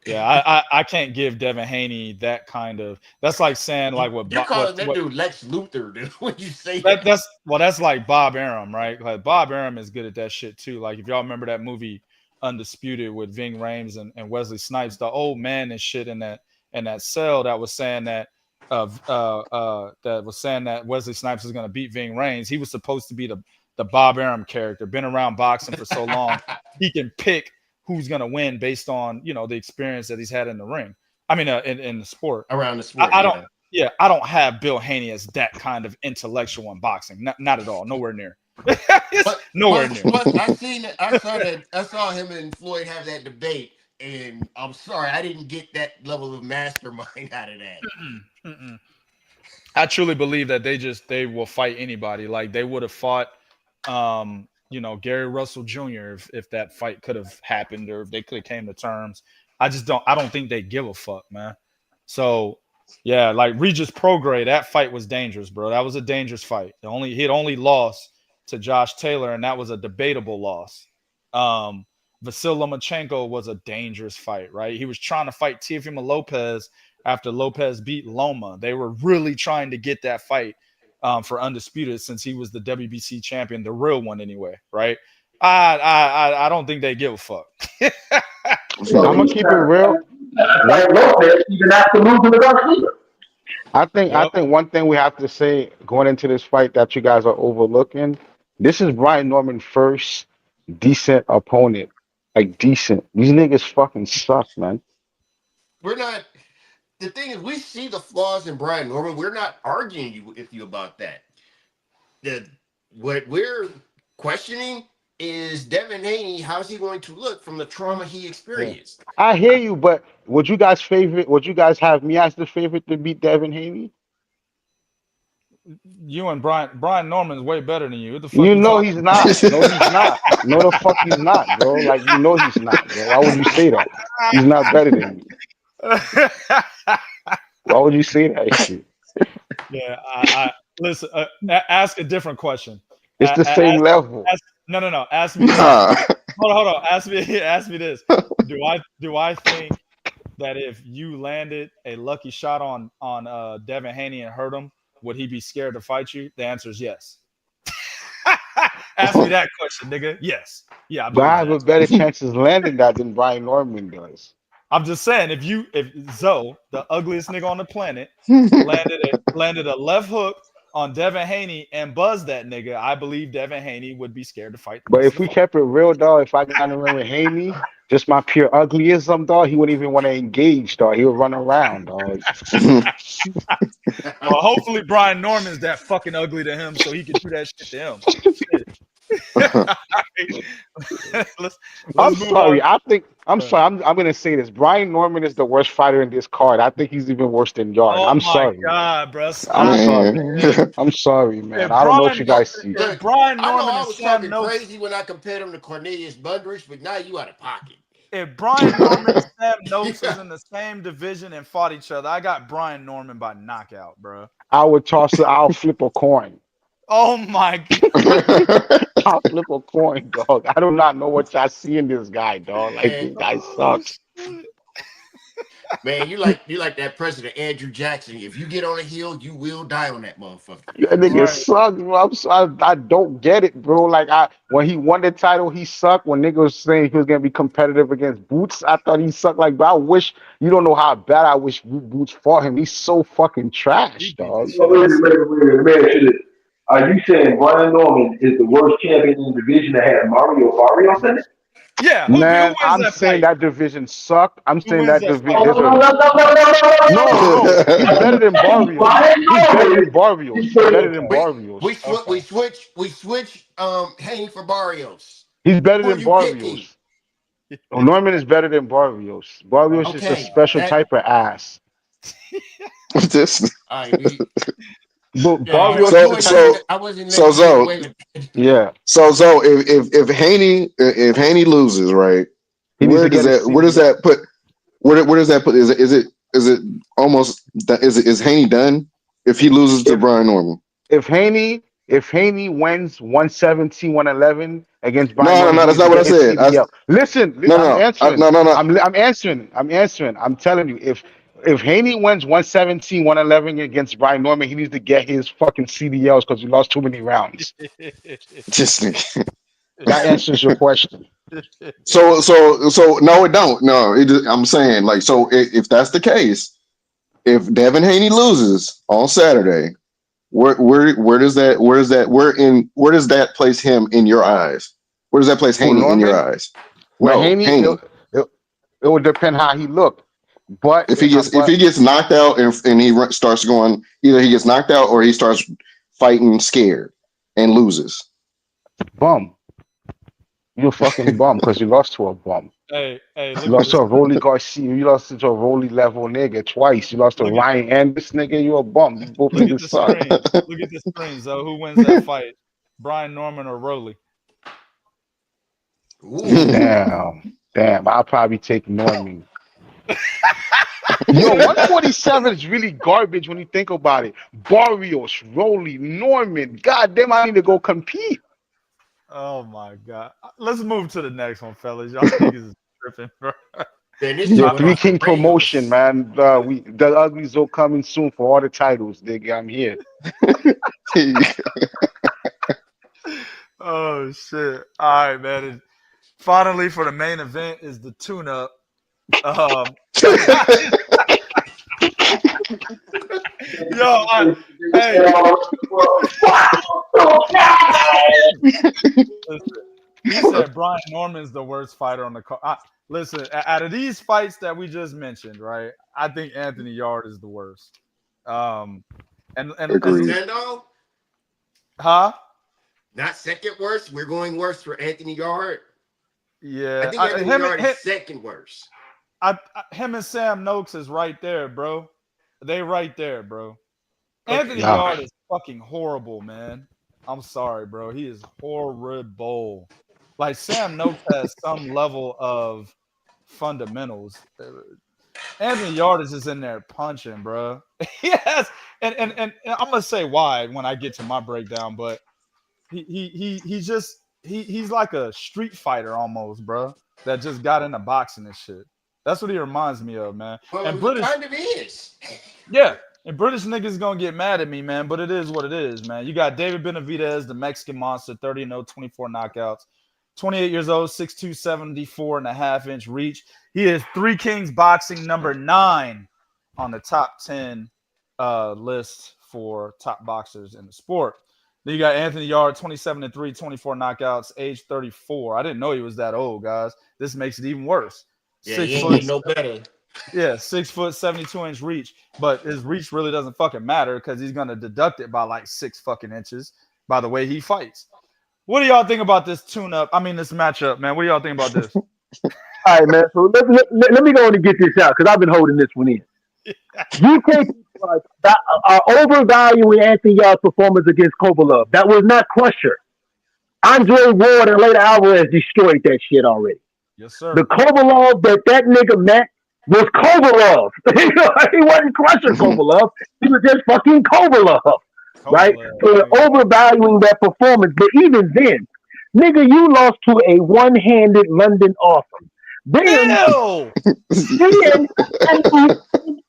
[SPEAKER 2] Yeah, I can't give Devin Haney that kind of. That's like saying like what
[SPEAKER 5] you're calling that dude Lex Luthor, dude. When you say
[SPEAKER 2] that's like Bob Arum, right? Like Bob Arum is good at that shit too. Like if y'all remember that movie Undisputed with Ving Rhames and Wesley Snipes, the old man and shit in that cell that was saying that Wesley Snipes is gonna beat Ving Rhames. He was supposed to be the Bob Arum character. Been around boxing for so long, he can pick who's going to win based on, the experience that he's had in the ring. I mean, in the sport.
[SPEAKER 5] Around the sport.
[SPEAKER 2] I don't have Bill Haney as that kind of intellectual in boxing. Not at all. Nowhere near. Nowhere near.
[SPEAKER 5] But I saw him and Floyd have that debate, and I'm sorry, I didn't get that level of mastermind out of that.
[SPEAKER 2] I truly believe that they will fight anybody. Like they would have fought Gary Russell Jr. if that fight could have happened or if they could have came to terms. I don't think they give a fuck, man. So yeah, like Regis Prograis, that fight was dangerous, bro. That was a dangerous fight. He'd only lost to Josh Taylor, and that was a debatable loss. Vasyl Lomachenko was a dangerous fight, right? He was trying to fight Teofimo Lopez after Lopez beat Loma. They were really trying to get that fight for Undisputed since he was the WBC champion, the real one anyway, right? I don't think they give a fuck.
[SPEAKER 3] I'm gonna keep it real. I think one thing we have to say going into this fight that you guys are overlooking, this is Brian Norman's first decent opponent. Like decent. These niggas fucking suck, man.
[SPEAKER 5] We're not. The thing is, we see the flaws in Brian Norman. We're not arguing with you about that. What we're questioning is Devin Haney. How's he going to look from the trauma he
[SPEAKER 3] Yeah.
[SPEAKER 5] experienced?
[SPEAKER 3] I hear you, but would you guys have me as the favorite to beat Devin Haney?
[SPEAKER 2] You and Brian Norman's way better than you. What the fuck
[SPEAKER 3] You
[SPEAKER 2] you
[SPEAKER 3] know
[SPEAKER 2] talking
[SPEAKER 3] he's not. No, he's not. No, the fuck he's not, bro. Like you know he's not, bro. Why would you say that? He's not better than me.
[SPEAKER 2] about?
[SPEAKER 3] Why would you say that shit?
[SPEAKER 2] Yeah, I listen. Ask a different question.
[SPEAKER 3] It's the same
[SPEAKER 2] Ask,
[SPEAKER 3] level.
[SPEAKER 2] no. Ask me this.
[SPEAKER 4] Nah.
[SPEAKER 2] Hold on. Ask me this. Do I think that if you landed a lucky shot on Devin Haney and hurt him, would he be scared to fight you? The answer is yes. Ask me that question, nigga. Yes. Yeah, I
[SPEAKER 3] But I
[SPEAKER 2] believe
[SPEAKER 3] have a
[SPEAKER 2] that.
[SPEAKER 3] better chance of landing that than Brian Norman does.
[SPEAKER 2] I'm just saying, if Zoe, the ugliest nigga on the planet, landed a left hook on Devin Haney and buzzed that nigga, I believe Devin Haney would be scared to fight the
[SPEAKER 3] But
[SPEAKER 2] rest of
[SPEAKER 3] if
[SPEAKER 2] the
[SPEAKER 3] we
[SPEAKER 2] fight.
[SPEAKER 3] kept it real, dog, if I got in the ring with Haney, just my pure uglyism, dog, he wouldn't even want to engage, dog. He would run around, dog.
[SPEAKER 2] Well, hopefully Brian Norman's that fucking ugly to him, so he can do that shit to him. Shit. let's
[SPEAKER 3] I'm
[SPEAKER 2] move
[SPEAKER 3] sorry.
[SPEAKER 2] on.
[SPEAKER 3] I'm sorry. I'm gonna say this. Brian Norman is the worst fighter in this card. I think he's even worse than Yard.
[SPEAKER 2] Oh
[SPEAKER 3] I'm
[SPEAKER 2] my
[SPEAKER 3] sorry.
[SPEAKER 2] god, bro!
[SPEAKER 3] I'm
[SPEAKER 2] Stop
[SPEAKER 3] sorry.
[SPEAKER 2] it.
[SPEAKER 3] I'm sorry, man.
[SPEAKER 2] If
[SPEAKER 3] I don't know what you
[SPEAKER 2] Brian
[SPEAKER 3] guys see.
[SPEAKER 2] if
[SPEAKER 5] Look,
[SPEAKER 2] Brian
[SPEAKER 5] I know
[SPEAKER 2] Norman
[SPEAKER 5] I
[SPEAKER 2] and
[SPEAKER 5] was
[SPEAKER 2] Sam
[SPEAKER 5] talking
[SPEAKER 2] Noakes
[SPEAKER 5] crazy when I compared him to Cornelius Bundrich, but now you out of pocket.
[SPEAKER 2] if Brian Norman and Sam Noakes was in the same division and fought each other, I got Brian Norman by knockout, bro.
[SPEAKER 3] I'll flip a coin.
[SPEAKER 2] Oh my god.
[SPEAKER 3] I'll flip a coin, dog. I do not know what y'all see in this guy, dog. Like
[SPEAKER 5] Man,
[SPEAKER 3] this guy
[SPEAKER 2] Oh,
[SPEAKER 3] sucks.
[SPEAKER 2] shit.
[SPEAKER 5] man, you like that President Andrew Jackson. If you get on a hill, you will die on that motherfucker.
[SPEAKER 3] That nigga
[SPEAKER 2] Right.
[SPEAKER 3] sucks, bro. I don't get it, bro. Like when he won the title, he sucked. When niggas was saying he was gonna be competitive against Boots, I thought he sucked. Like, bro, I wish you don't know how bad I wish Boots fought him. He's so fucking
[SPEAKER 2] He
[SPEAKER 3] trash,
[SPEAKER 2] beat the
[SPEAKER 3] dog.
[SPEAKER 2] shit out of
[SPEAKER 6] Let me ask you this. Are you saying Brian Norman is the worst champion in the division that had Mario Barrios in it?
[SPEAKER 2] Yeah, who
[SPEAKER 3] Man,
[SPEAKER 2] wins
[SPEAKER 3] I'm
[SPEAKER 2] that
[SPEAKER 3] saying
[SPEAKER 2] fight?
[SPEAKER 3] that division sucked. I'm
[SPEAKER 2] Who
[SPEAKER 3] saying
[SPEAKER 2] wins
[SPEAKER 3] that
[SPEAKER 2] that
[SPEAKER 3] division.
[SPEAKER 2] fight?
[SPEAKER 6] Oh,
[SPEAKER 3] There's
[SPEAKER 6] no,
[SPEAKER 3] a
[SPEAKER 6] no, no, no, no, no, no,
[SPEAKER 3] no,
[SPEAKER 6] no.
[SPEAKER 3] no. He's better than Barrios.
[SPEAKER 6] Brian
[SPEAKER 3] He's better
[SPEAKER 6] Norman
[SPEAKER 3] than Barrios.
[SPEAKER 6] is
[SPEAKER 3] He's better
[SPEAKER 6] the
[SPEAKER 3] than
[SPEAKER 2] Okay.
[SPEAKER 5] We
[SPEAKER 3] Barrios.
[SPEAKER 5] sw-
[SPEAKER 2] Okay.
[SPEAKER 5] we switch Haney for Barrios.
[SPEAKER 3] He's better
[SPEAKER 5] Who are
[SPEAKER 3] than
[SPEAKER 5] you picking?
[SPEAKER 3] Barrios. Norman is better than Barrios. Barrios is a
[SPEAKER 5] Okay,
[SPEAKER 3] special
[SPEAKER 5] that
[SPEAKER 3] type of ass.
[SPEAKER 4] This.
[SPEAKER 5] all right.
[SPEAKER 3] But
[SPEAKER 5] Yeah,
[SPEAKER 2] All right.
[SPEAKER 3] Barrios is the type of
[SPEAKER 5] I wasn't
[SPEAKER 4] So
[SPEAKER 5] letting you get
[SPEAKER 4] Zoe,
[SPEAKER 5] away with it.
[SPEAKER 3] yeah.
[SPEAKER 4] so if Haney loses, right?
[SPEAKER 3] He needs to get his
[SPEAKER 4] Where does
[SPEAKER 3] CDL.
[SPEAKER 4] that put where does that put is it almost is Haney done if he loses to
[SPEAKER 3] If
[SPEAKER 4] Brian Norman?
[SPEAKER 3] if Haney wins 117, 111 against Brian
[SPEAKER 4] No,
[SPEAKER 3] Norman, he
[SPEAKER 4] that's
[SPEAKER 3] needs to
[SPEAKER 4] not what I
[SPEAKER 3] get his
[SPEAKER 4] said.
[SPEAKER 3] CDL. Listen,
[SPEAKER 4] No,
[SPEAKER 3] I'm
[SPEAKER 4] no,
[SPEAKER 3] answering.
[SPEAKER 4] no, no, no.
[SPEAKER 3] I'm answering. I'm answering. I'm telling you, if Haney wins 117, 111 against Brian Norman, he needs to get his fucking CDLs because he lost too many rounds.
[SPEAKER 4] Just
[SPEAKER 3] That answers your question.
[SPEAKER 4] so no, it don't. No, I'm saying like so if that's the case, if Devin Haney loses on Saturday, where does that place him in your eyes? Where does that place
[SPEAKER 3] Who,
[SPEAKER 4] Haney in your
[SPEAKER 3] Norman?
[SPEAKER 4] eyes?
[SPEAKER 3] Well,
[SPEAKER 4] No,
[SPEAKER 3] Haney,
[SPEAKER 4] Haney.
[SPEAKER 3] it, it would depend how he looked. But
[SPEAKER 4] If he gets knocked out and starts going, either he gets knocked out or he starts fighting scared and loses.
[SPEAKER 3] bum, you're a fucking bum because you lost to a bum.
[SPEAKER 2] Hey,
[SPEAKER 3] You
[SPEAKER 2] look at
[SPEAKER 3] lost
[SPEAKER 2] this.
[SPEAKER 3] to a Rolly Garcia. You lost to a Rolly level nigga twice. You lost to
[SPEAKER 2] Look at
[SPEAKER 3] Ryan Anderson nigga. You a bum. You both
[SPEAKER 2] look at
[SPEAKER 3] niggas
[SPEAKER 2] the
[SPEAKER 3] suck.
[SPEAKER 2] screen. Look at the screen. So who wins that fight? Brian Norman or Rowley?
[SPEAKER 5] Ooh,
[SPEAKER 3] Damn. I'll probably take Norman. Yo, 147 is really garbage when you think about it. Barrios, Rolly, Norman. God damn, I need to go compete.
[SPEAKER 2] Oh my god. Let's move to the next one, fellas. Y'all niggas is tripping, bro.
[SPEAKER 5] man, this
[SPEAKER 3] Yo,
[SPEAKER 5] shit went
[SPEAKER 3] Three
[SPEAKER 5] off the
[SPEAKER 3] King promotion,
[SPEAKER 5] rails.
[SPEAKER 3] man. The uglies will coming soon for all the titles, nigga. I'm here.
[SPEAKER 2] Oh shit. All right, man. And finally for the main event is the tune-up. Yo, hey, listen, he said Brian Norman's the worst fighter on the card. Listen, out of these fights that we just mentioned, right? I think Anthony Yarde is the worst. And
[SPEAKER 4] Agreed.
[SPEAKER 5] Stand on?
[SPEAKER 2] huh?
[SPEAKER 5] Not second worst. We're going worst for Anthony Yarde.
[SPEAKER 2] Yeah,
[SPEAKER 5] I think Anthony Yarde is second worst.
[SPEAKER 2] Him and Sam Noakes is right there, bro. They right there, bro.
[SPEAKER 5] Okay.
[SPEAKER 2] Anthony
[SPEAKER 3] Yeah.
[SPEAKER 2] Yarde is fucking horrible, man. I'm sorry, bro. He is horrible. Like Sam Noakes has some level of fundamentals. Anthony Yarde is just in there punching, bro. Yes, and I'm gonna say why when I get to my breakdown, but he's like a street fighter almost, bro. That just got into boxing and shit. That's what he reminds me of, man.
[SPEAKER 5] Well,
[SPEAKER 2] And
[SPEAKER 5] he
[SPEAKER 2] British,
[SPEAKER 5] kind of is.
[SPEAKER 2] yeah. And British niggas gonna get mad at me, man, but it is what it is, man. You got David Benavidez, the Mexican monster, 30-0, 24 knockouts, 28 years old, 6'2", 74.5-inch reach. He is Three Kings Boxing number 9 on the top 10 list for top boxers in the sport. Then you got Anthony Yarde, 27-3, 24 knockouts, age 34. I didn't know he was that old, guys. This makes it even worse.
[SPEAKER 5] Yeah, he ain't getting no better.
[SPEAKER 2] Yeah, 6 foot, 72-inch reach, but his reach really doesn't fucking matter because he's gonna deduct it by like 6 fucking inches by the way he fights. What do y'all think about this tune-up? I mean, this matchup, man. What do y'all think about this?
[SPEAKER 6] All right, man. So let me go on and get this out because I've been holding this one in. You can't are overvaluing Anthony Yarde's performance against Kovalev. That was not Crusher. Andre Ward and later Alvarez destroyed that shit already.
[SPEAKER 2] Yes, sir.
[SPEAKER 6] The Kovalev that nigga met was Kovalev. He wasn't Crusher Kovalev. He was just fucking Kovalev. Right? So they're overvaluing that performance. But even then, nigga, you lost to a one-handed London Awesome. Then,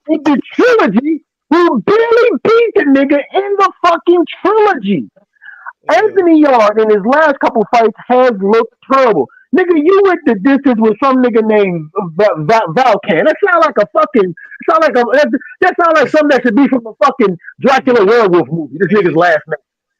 [SPEAKER 6] in the trilogy, who barely beat the nigga in the fucking trilogy. Yeah. Anthony Yarde in his last couple fights has looked terrible. Nigga, you went the distance with some nigga named Valkan. That sound like a fucking, that sound like something that should be from a fucking Dracula werewolf movie. This nigga's last name.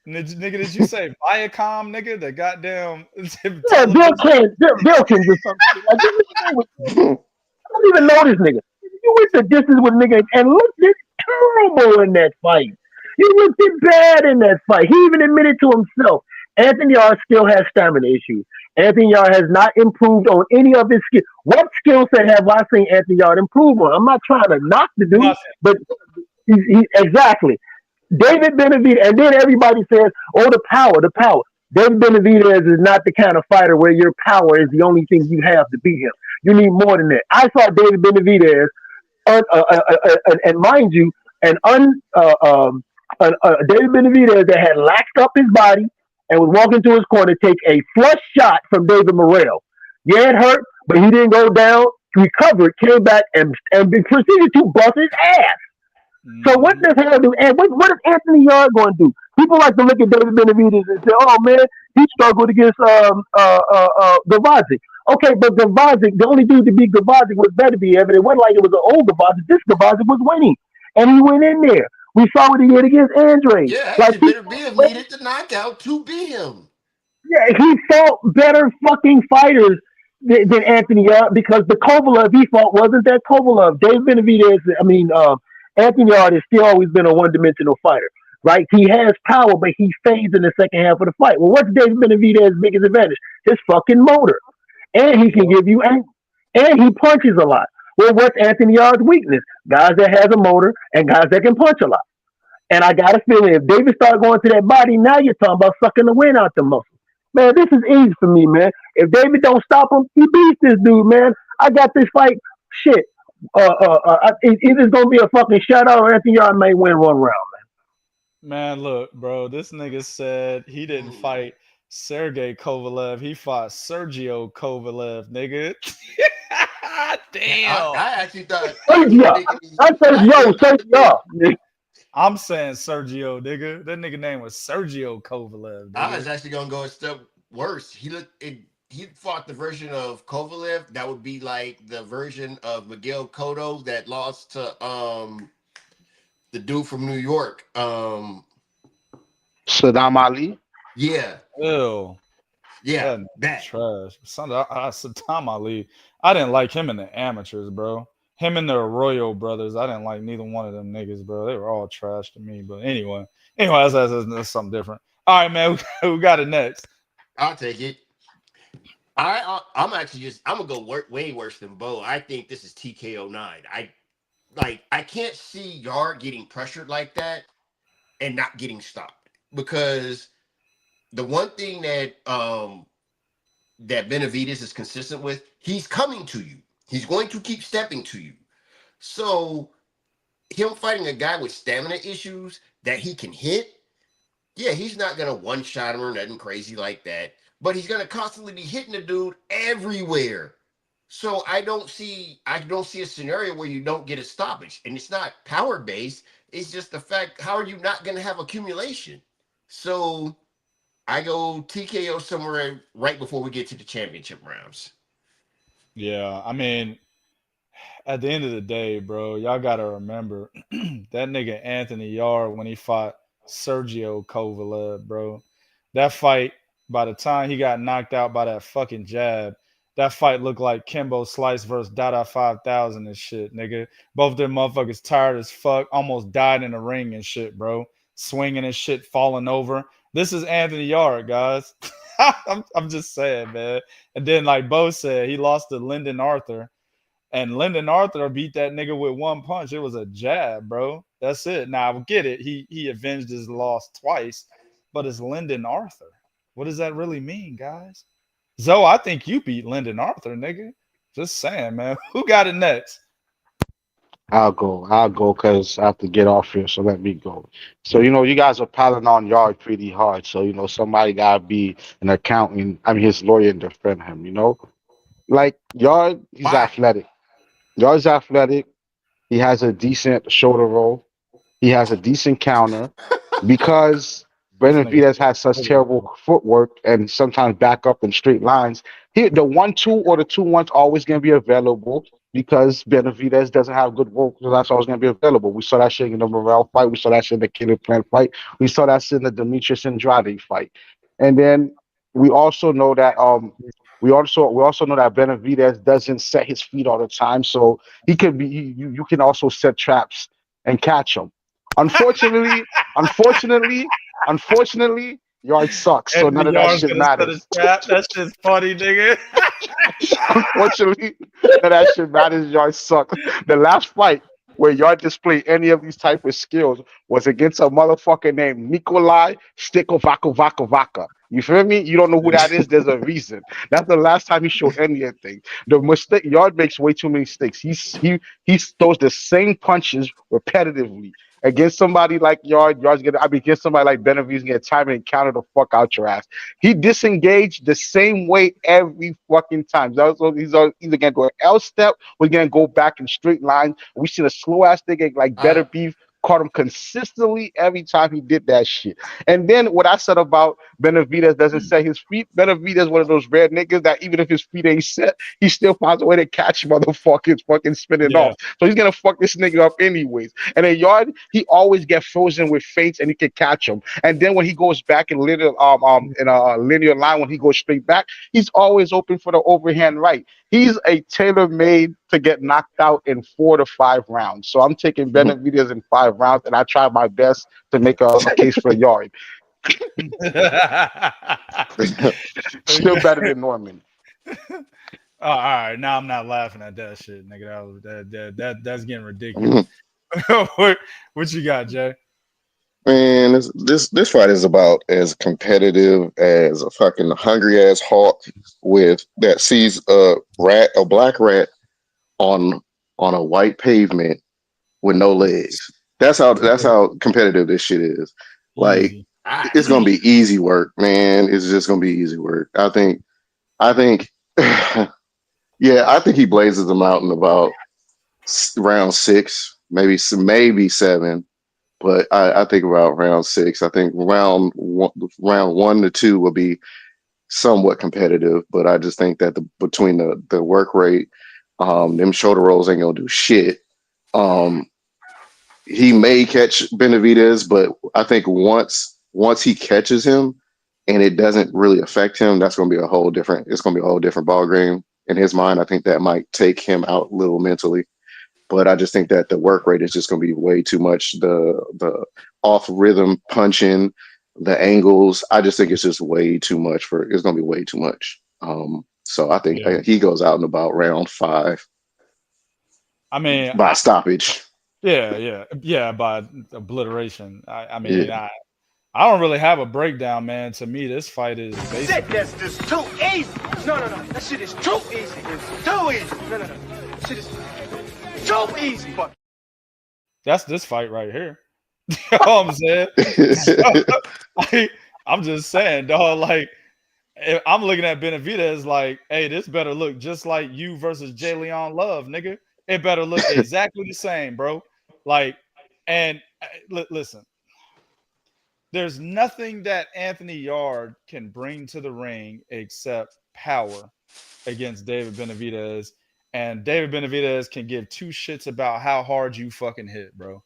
[SPEAKER 2] Nigga, did you say Viacom, nigga? The goddamn.
[SPEAKER 6] Yeah, Vilkins or something. Like, this nigga was, I don't even know this nigga. You went the distance with nigga and looked it terrible in that fight. You looked it bad in that fight. He even admitted to himself. Anthony Yarde still has stamina issues. Anthony Yarde has not improved on any of his skills. What skill set have I seen Anthony Yarde improve on? I'm not trying to knock the dude, but he exactly. David Benavidez, and then everybody says, oh, the power. David Benavidez is not the kind of fighter where your power is the only thing you have to beat him. You need more than that. I saw David Benavidez, and mind you, David Benavidez that had laxed up his body and was walking to his corner, take a flush shot from David Morrell. Yeah, it hurt, but he didn't go down, recovered, came back, and proceeded to bust his ass. So what does hell do? And what is Anthony Yarde going to do? People like to look at David Benavidez and say, "Oh man, he struggled against Gavazi." Okay, but Gavazi, the only dude to beat Gavazi was Benavidez. It wasn't like it was an old Gavazi. This Gavazi was winning, and he went in there. We saw what he did against Andre.
[SPEAKER 5] Yeah,
[SPEAKER 6] like
[SPEAKER 5] Benavidez needed the knockout to beat him.
[SPEAKER 6] Yeah, he fought better fucking fighters than Anthony Yarde because the Kovalev he fought wasn't that Kovalev. David Benavidez, Anthony Yarde has still always been a one-dimensional fighter, right? He has power, but he fades in the second half of the fight. Well, what's David Benavidez's biggest advantage? His fucking motor. And he can give you anger. And he punches a lot. Well, what's Anthony Yarde's weakness? Guys that has a motor and guys that can punch a lot. And I got a feeling if David start going to that body, now you're talking about sucking the wind out the muscle. Man, this is easy for me, man. If David don't stop him, he beats this dude, man. I got this fight. Shit. It's gonna be a fucking shutout, or Anthony Yarde may win one round, man.
[SPEAKER 2] Man, look, bro. This nigga said he didn't fight Sergey Kovalev. He fought Sergio Kovalev, nigga. Damn.
[SPEAKER 5] I actually thought.
[SPEAKER 6] Sergio.
[SPEAKER 2] I'm saying Sergio, nigga. That nigga name was Sergio Kovalev. Nigga.
[SPEAKER 5] I was actually gonna go a step worse. He fought the version of Kovalev that would be like the version of Miguel Cotto that lost to the dude from New York.
[SPEAKER 3] Saddam Ali.
[SPEAKER 5] Yeah.
[SPEAKER 2] Ew.
[SPEAKER 5] Yeah. That
[SPEAKER 2] trash. Saddam Ali. I didn't like him in the amateurs, bro. Him and the Arroyo brothers. I didn't like neither one of them niggas, bro. They were all trash to me. But anyway, that's something different. All right, man. Who got it next?
[SPEAKER 5] I'll take it. I'm actually I'm gonna go way worse than Bo. I think this is TKO9. I can't see Yard getting pressured like that and not getting stopped, because the one thing that Benavidez is consistent with, he's coming to you. He's going to keep stepping to you. So him fighting a guy with stamina issues that he can hit, yeah, he's not gonna one shot him or nothing crazy like that, but he's gonna constantly be hitting the dude everywhere. So I don't see a scenario where you don't get a stoppage, and it's not power based. It's just the fact, how are you not gonna have accumulation? So I go TKO somewhere right before we get to the championship rounds.
[SPEAKER 2] Yeah, I mean, at the end of the day, bro, y'all gotta remember that nigga Anthony Yarde when he fought Sergio Kovalev, bro. That fight, by the time he got knocked out by that fucking jab, that fight looked like Kimbo Slice versus Dada 5000 and shit, nigga. Both them motherfuckers tired as fuck, almost died in the ring and shit, bro. Swinging and shit, falling over. This is Anthony Yarde, guys. I'm just saying, man. And then, like Bo said, he lost to Lyndon Arthur. And Lyndon Arthur beat that nigga with one punch. It was a jab, bro. That's it. Now, I get it. He avenged his loss twice, but it's Lyndon Arthur. What does that really mean, guys? Zoe, I think you beat Lyndon Arthur, nigga. Just saying, man. Who got it next?
[SPEAKER 3] I'll go because I have to get off here. So let me go. So you guys are piling on Yard pretty hard. So somebody gotta be an accountant. I mean, his lawyer and defend him. Like Yard, he's
[SPEAKER 5] Why?
[SPEAKER 3] athletic. Yard's athletic. He has a decent shoulder roll. He has a decent counter because
[SPEAKER 2] This nigga.
[SPEAKER 3] Benavidez has such terrible footwork and sometimes back up in straight lines. The 1-2 or the 2-1's always going to be available because Benavidez doesn't have good work. So that's always going to be available. We saw that shit in the Morel fight. We saw that shit in the Caleb Plant fight. We saw that shit in the Demetrius Andrade fight. And then we also know that we also know that Benavidez doesn't set his feet all the time, so he can be you can also set traps and catch him. Unfortunately, unfortunately, unfortunately, Yard sucks, so none
[SPEAKER 2] Anthony
[SPEAKER 3] of that
[SPEAKER 2] Yarde's
[SPEAKER 3] shit
[SPEAKER 2] gonna set a
[SPEAKER 3] matters.
[SPEAKER 2] trap. That shit's funny, nigga.
[SPEAKER 3] Unfortunately, none of that shit matters. Yard sucks. The last fight where Yard displayed any of these type of skills was against a motherfucker named Nikolai Stikovaka. You feel me? You don't know who that is. There's a reason. That's the last time he showed anything. The mistake Yard makes way too many mistakes. He throws the same punches repetitively. Against somebody like Yard's gonna. I mean, against somebody like Benavidez, gonna time and counter the fuck out your ass. He disengaged the same way every fucking time. He's either gonna go L step or he's gonna go back in straight lines. We seen a slow ass nigga like Better
[SPEAKER 5] I
[SPEAKER 3] Beef caught him consistently every time he did that shit. And then what I said about Benavidez doesn't set his feet. Benavidez one of those rare niggas that even if his feet ain't set, he still finds a way to catch motherfuckers fucking spinning
[SPEAKER 2] Yeah.
[SPEAKER 3] off. So he's gonna fuck this nigga up anyways. And in Yard, he always get frozen with feints and he can catch him. And then when he goes back in a linear line, when he goes straight back, he's always open for the overhand right. He's a tailor made to get knocked out in 4 to 5 rounds. So I'm taking Benavidez in 5 rounds, and I try my best to make a case for Yard. Still better than Norman.
[SPEAKER 2] Oh, all right. Now I'm not laughing at that shit, nigga. That's getting ridiculous. what you got, Jay?
[SPEAKER 4] Man, this fight is about as competitive as a fucking hungry ass hawk that sees a black rat on a white pavement with no legs. That's how competitive this shit is. Like
[SPEAKER 2] Easy.
[SPEAKER 4] it's gonna be easy work, man. It's just gonna be easy work. I think yeah, I think he blazes them out in about round 6, maybe 7. But I think about round 6. I think round 1 to 2 will be somewhat competitive. But I just think that between the work rate, them shoulder rolls ain't gonna do shit. He may catch Benavidez, but I think once he catches him and it doesn't really affect him, it's gonna be a whole different ball game in his mind. I think that might take him out a little mentally. But I just think that the work rate is just going to be way too much. The off rhythm punching, the angles. I just think it's just way too much it's going to be way too much. So I think
[SPEAKER 2] Yeah.
[SPEAKER 4] he goes out in about round 5
[SPEAKER 2] I mean,
[SPEAKER 4] by stoppage.
[SPEAKER 2] yeah, by obliteration. I mean,
[SPEAKER 4] Yeah.
[SPEAKER 2] I don't really have a breakdown, man. To me, this fight is basically
[SPEAKER 7] That's just too easy. No. That shit is too easy. It's too easy. No. That shit is too easy. Fuck.
[SPEAKER 2] that's this fight right here. You know what I'm saying? So, I'm just saying, dog. Like, I'm looking at Benavidez like, hey, this better look just like you versus J. Leon Love, nigga. It better look exactly the same, bro. Like, and listen, there's nothing that Anthony Yarde can bring to the ring except power against David Benavidez. And David Benavidez can give two shits about how hard you fucking hit, bro.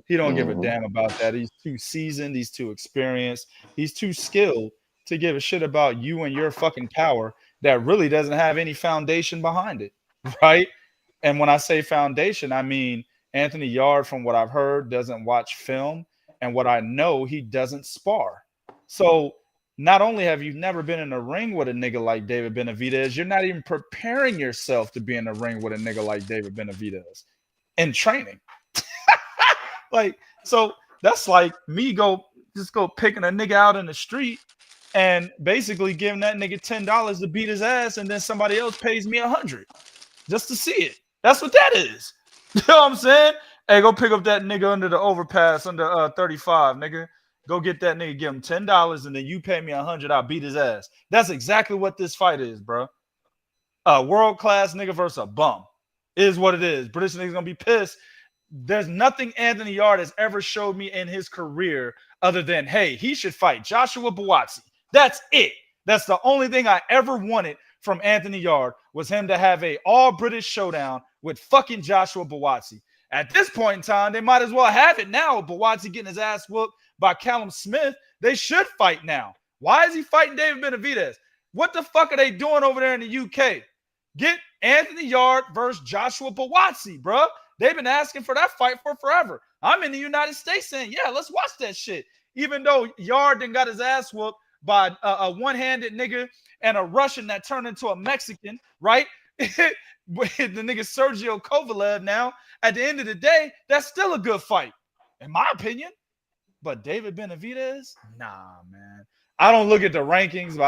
[SPEAKER 2] He don't give a damn about that. He's too seasoned. He's too experienced. He's too skilled to give a shit about you and your fucking power that really doesn't have any foundation behind it, right? And when I say foundation, I mean Anthony Yarde, from what I've heard, doesn't watch film. And what I know, he doesn't spar. So not only have you never been in a ring with a nigga like David Benavidez, you're not even preparing yourself to be in a ring with a nigga like David Benavidez in training. Like, so that's like me go picking a nigga out in the street and basically giving that nigga $10 to beat his ass, and then somebody else pays me $100 just to see it. That's what that is. You know what I'm saying? Hey, go pick up that nigga under the overpass under 35, nigga. Go get that nigga, give him $10, and then you pay me $100. I'll beat his ass. That's exactly what this fight is, bro. A world-class nigga versus a bum is what it is. British nigga's gonna be pissed. There's nothing Anthony Yarde has ever showed me in his career other than, hey, he should fight Joshua Buatsi. That's it. That's the only thing I ever wanted from Anthony Yarde, was him to have a all-British showdown with fucking Joshua Buatsi. At this point in time, they might as well have it now. Buatsi getting his ass whooped by Callum Smith. They should fight now. Why is he fighting David Benavidez? What the fuck are they doing over there in the UK? Get Anthony Yarde versus Joshua Buatsi, bro. They've been asking for that fight for forever. I'm in the United States saying, yeah, let's watch that shit. Even though Yarde done got his ass whooped by a one-handed nigga and a Russian that turned into a Mexican, right? The nigga Sergio Kovalev now. At the end of the day, that's still a good fight, in my opinion. But David Benavidez, nah, man. I don't look at the rankings, but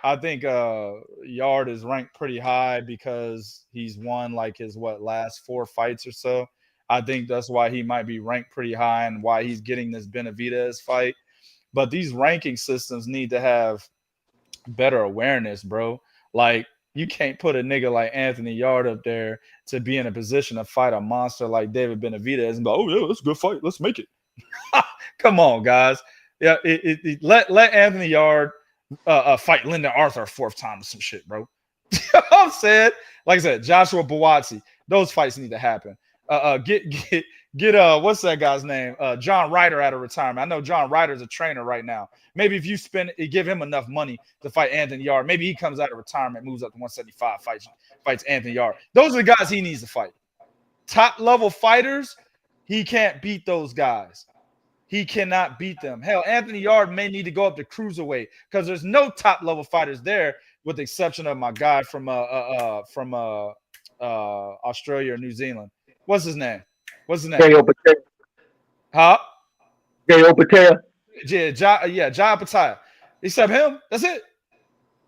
[SPEAKER 2] I think Yarde is ranked pretty high because he's won like his last 4 fights or so. I think that's why he might be ranked pretty high and why he's getting this Benavidez fight. But these ranking systems need to have better awareness, bro. Like, you can't put a nigga like Anthony Yarde up there to be in a position to fight a monster like David Benavidez and be like, oh yeah, that's a good fight. Let's make it. Come on, guys. Yeah, let Anthony Yarde fight Lyndon Arthur a 4th time or some shit, bro. You know what I'm saying? Like I said, Joshua Buatsi, those fights need to happen. Get what's that guy's name? John Ryder out of retirement. I know John Ryder's a trainer right now. Maybe if you give him enough money to fight Anthony Yarde, maybe he comes out of retirement, moves up to 175, fights Anthony Yarde. Those are the guys he needs to fight. Top level fighters, he can't beat those guys. He cannot beat them. Hell, Anthony Yarde may need to go up to cruiserweight because there's no top level fighters there, with the exception of my guy from Australia or New Zealand. What's his name?
[SPEAKER 6] Gayo Patel.
[SPEAKER 2] Huh?
[SPEAKER 6] Gayo Patel.
[SPEAKER 2] Jai Patel. Except him. That's it.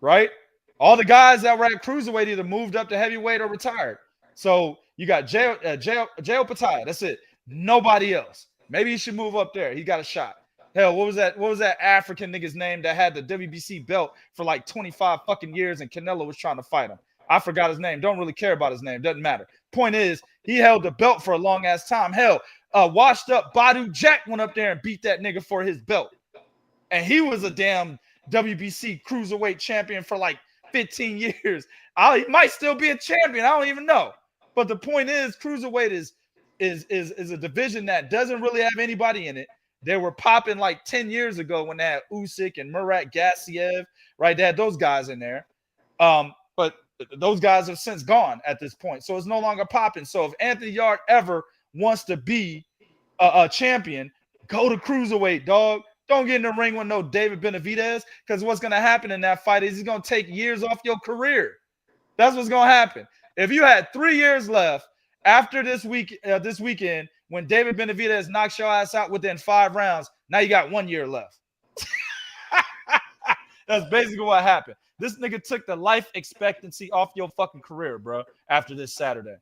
[SPEAKER 2] Right? All the guys that were at cruiserweight either moved up to heavyweight or retired. So you got Jai Patel. That's it. Nobody else. Maybe he should move up there. He got a shot. Hell, what was that African nigga's name that had the WBC belt for like 25 fucking years and Canelo was trying to fight him? I forgot his name. Don't really care about his name. Doesn't matter. Point is, he held the belt for a long ass time. Hell, washed up Badu Jack went up there and beat that nigga for his belt. And he was a damn WBC cruiserweight champion for like 15 years. He might still be a champion. I don't even know. But the point is, cruiserweight is a division that doesn't really have anybody in it. They were popping like 10 years ago when they had Usyk and Murat Gassiev, right? They had those guys in there. But those guys have since gone at this point. So it's no longer popping. So if Anthony Yarde ever wants to be a champion, go to cruiserweight, dog. Don't get in the ring with no David Benavidez, because what's going to happen in that fight is he's going to take years off your career. That's what's going to happen. If you had 3 years left after this weekend, when David Benavidez knocks your ass out within 5 rounds, now you got 1 year left. That's basically what happened. This nigga took the life expectancy off your fucking career, bro, after this Saturday.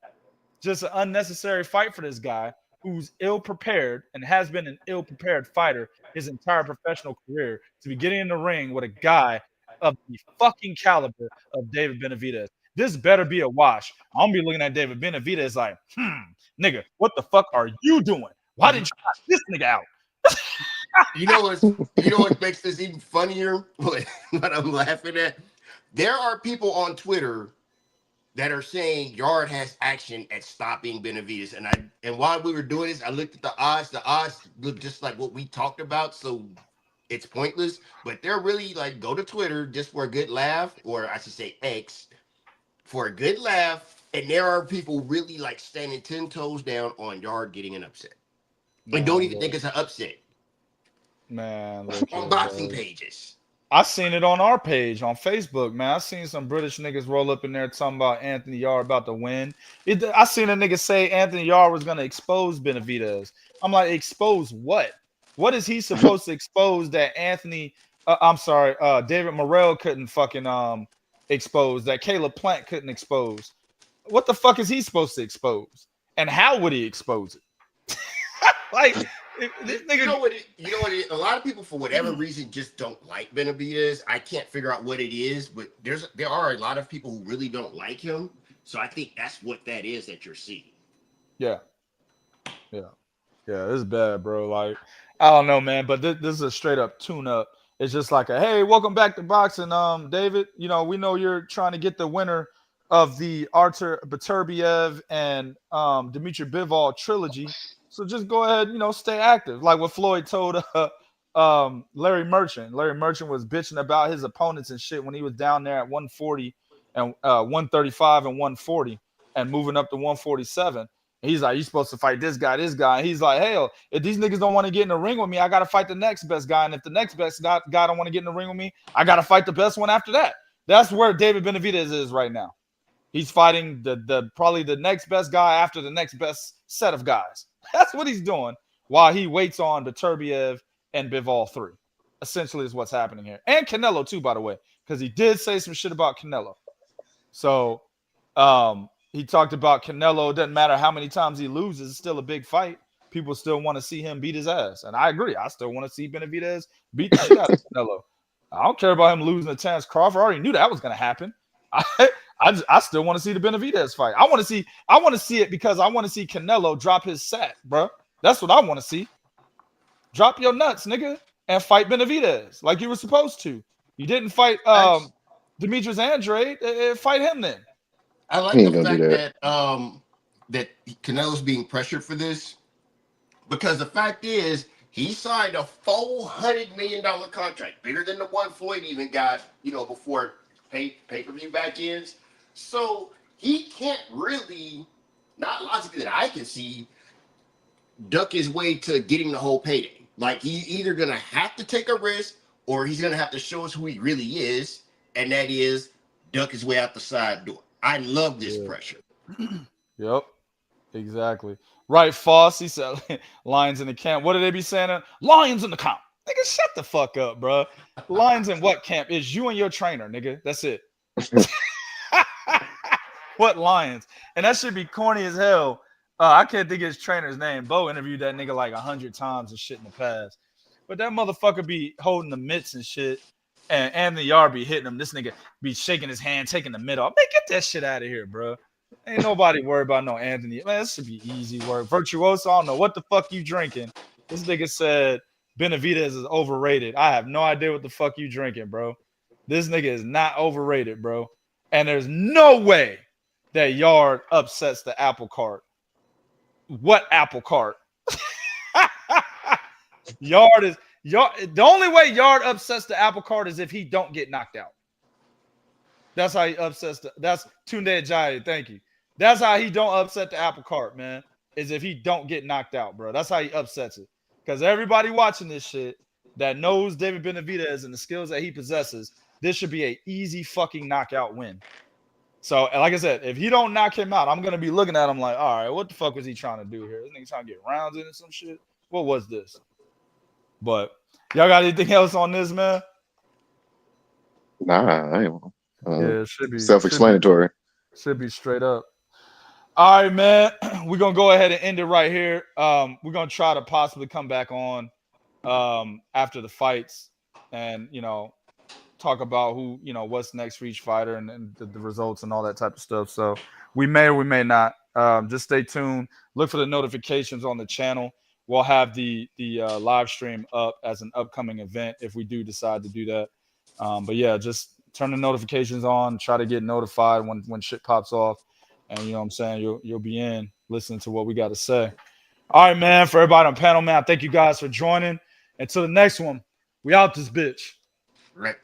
[SPEAKER 2] Just an unnecessary fight for this guy who's ill-prepared and has been an ill-prepared fighter his entire professional career to be getting in the ring with a guy of the fucking caliber of David Benavidez. This better be a wash. I'm gonna be looking at David Benavidez like, nigga, what the fuck are you doing? Why didn't you knock this nigga out?
[SPEAKER 5] You know what makes this even funnier? What I'm laughing at? There are people on Twitter that are saying Yarde has action at stopping Benavidez. And while we were doing this, I looked at the odds. The odds look just like what we talked about, so it's pointless. But they're really like, go to Twitter just for a good laugh, or I should say X, for a good laugh. And there are people really like standing 10 toes down on Yarde getting an upset. And don't even think it's an upset.
[SPEAKER 2] Man,
[SPEAKER 5] on boxing pages.
[SPEAKER 2] I seen it on our page on Facebook, man. I seen some British niggas roll up in there talking about Anthony Yarde about to win. I seen a nigga say Anthony Yarde was going to expose Benavidez. I'm like, expose what? What is he supposed to expose that David Morrell couldn't fucking expose, that Caleb Plant couldn't expose? What the fuck is he supposed to expose? And how would he expose it? Like, this nigga,
[SPEAKER 5] you know what? A lot of people, for whatever reason, just don't like Benavidez. I can't figure out what it is, but there are a lot of people who really don't like him. So I think that's what that is that you're seeing.
[SPEAKER 2] Yeah, this is bad, bro. Like, I don't know, man, but this is a straight up tune-up. It's just like a, hey, welcome back to boxing, David. You know, we know you're trying to get the winner of the Artur Beterbiev and Dmitry Bivol trilogy. So just go ahead, stay active. Like what Floyd told Larry Merchant. Larry Merchant was bitching about his opponents and shit when he was down there at 140 and 135 and 140 and moving up to 147. He's like, you're supposed to fight this guy. And he's like, hell, if these niggas don't want to get in the ring with me, I got to fight the next best guy. And if the next best guy don't want to get in the ring with me, I got to fight the best one after that. That's where David Benavidez is right now. He's fighting the probably the next best guy after the next best set of guys. That's what he's doing while he waits on Beterbiev and Bivol 3. Essentially is what's happening here. And Canelo too, by the way, because he did say some shit about Canelo. So he talked about Canelo. It doesn't matter how many times he loses, it's still a big fight. People still want to see him beat his ass. And I agree. I still want to see Benavidez beat the shit out of Canelo. I don't care about him losing to Terence Crawford. I already knew that was going to happen. I still want to see the Benavidez fight. I want to see it because I want to see Canelo drop his sack, bro. That's what I want to see. Drop your nuts, nigga, and fight Benavidez like you were supposed to. You didn't fight Demetrius Andrade. Fight him then.
[SPEAKER 5] I like the fact that Canelo's being pressured for this, because the fact is he signed a $400 million contract, bigger than the one Floyd even got, before pay-per-view back ends. So he can't really, not logically that I can see, duck his way to getting the whole payday. Like, he's either going to have to take a risk or he's going to have to show us who he really is, and that is duck his way out the side door. I love this pressure.
[SPEAKER 2] Yep, exactly. Right, Foss, he said, lions in the camp. What do they be saying? Lions in the camp. Nigga, shut the fuck up, bro. Lions in what camp? It's you and your trainer, nigga. That's it. What lions? And that should be corny as hell. I can't think of his trainer's name. Bo interviewed that nigga like 100 times and shit in the past. But that motherfucker be holding the mitts and shit. And Anthony Yarde be hitting him. This nigga be shaking his hand, taking the mitt off. Man, get that shit out of here, bro. Ain't nobody worried about no Anthony. Man, this should be easy work. Virtuoso, I don't know what the fuck you drinking. This nigga said Benavidez is overrated. I have no idea what the fuck you drinking, bro. This nigga is not overrated, bro. And there's no way that Yarde upsets the apple cart. What apple cart? The only way Yarde upsets the apple cart is if he don't get knocked out. That's how he upsets that's Tunde Ajayi. Thank you. That's how he don't upset the apple cart, man. Is if he don't get knocked out, bro. That's how he upsets it. Because everybody watching this shit, that knows David Benavidez and the skills that he possesses, this should be an easy fucking knockout win. So, like I said, if he don't knock him out, I'm gonna be looking at him like, all right, what the fuck was he trying to do here? This nigga trying to get rounds in or some shit. What was this? But y'all got anything else on this, man?
[SPEAKER 4] Nah, I ain't.
[SPEAKER 2] Yeah, it should be
[SPEAKER 4] Self-explanatory.
[SPEAKER 2] Should be straight up. All right, man. We're gonna go ahead and end it right here. We're gonna try to possibly come back on after the fights and talk about who, what's next for each fighter and the results and all that type of stuff. So we may or we may not. Just stay tuned. Look for the notifications on the channel. We'll have the live stream up as an upcoming event if we do decide to do that. But yeah, just turn the notifications on. Try to get notified when shit pops off. And you know what I'm saying? You'll be in listening to what we got to say. All right, man. For everybody on panel, man, thank you guys for joining. Until the next one, we out this bitch.
[SPEAKER 5] Right.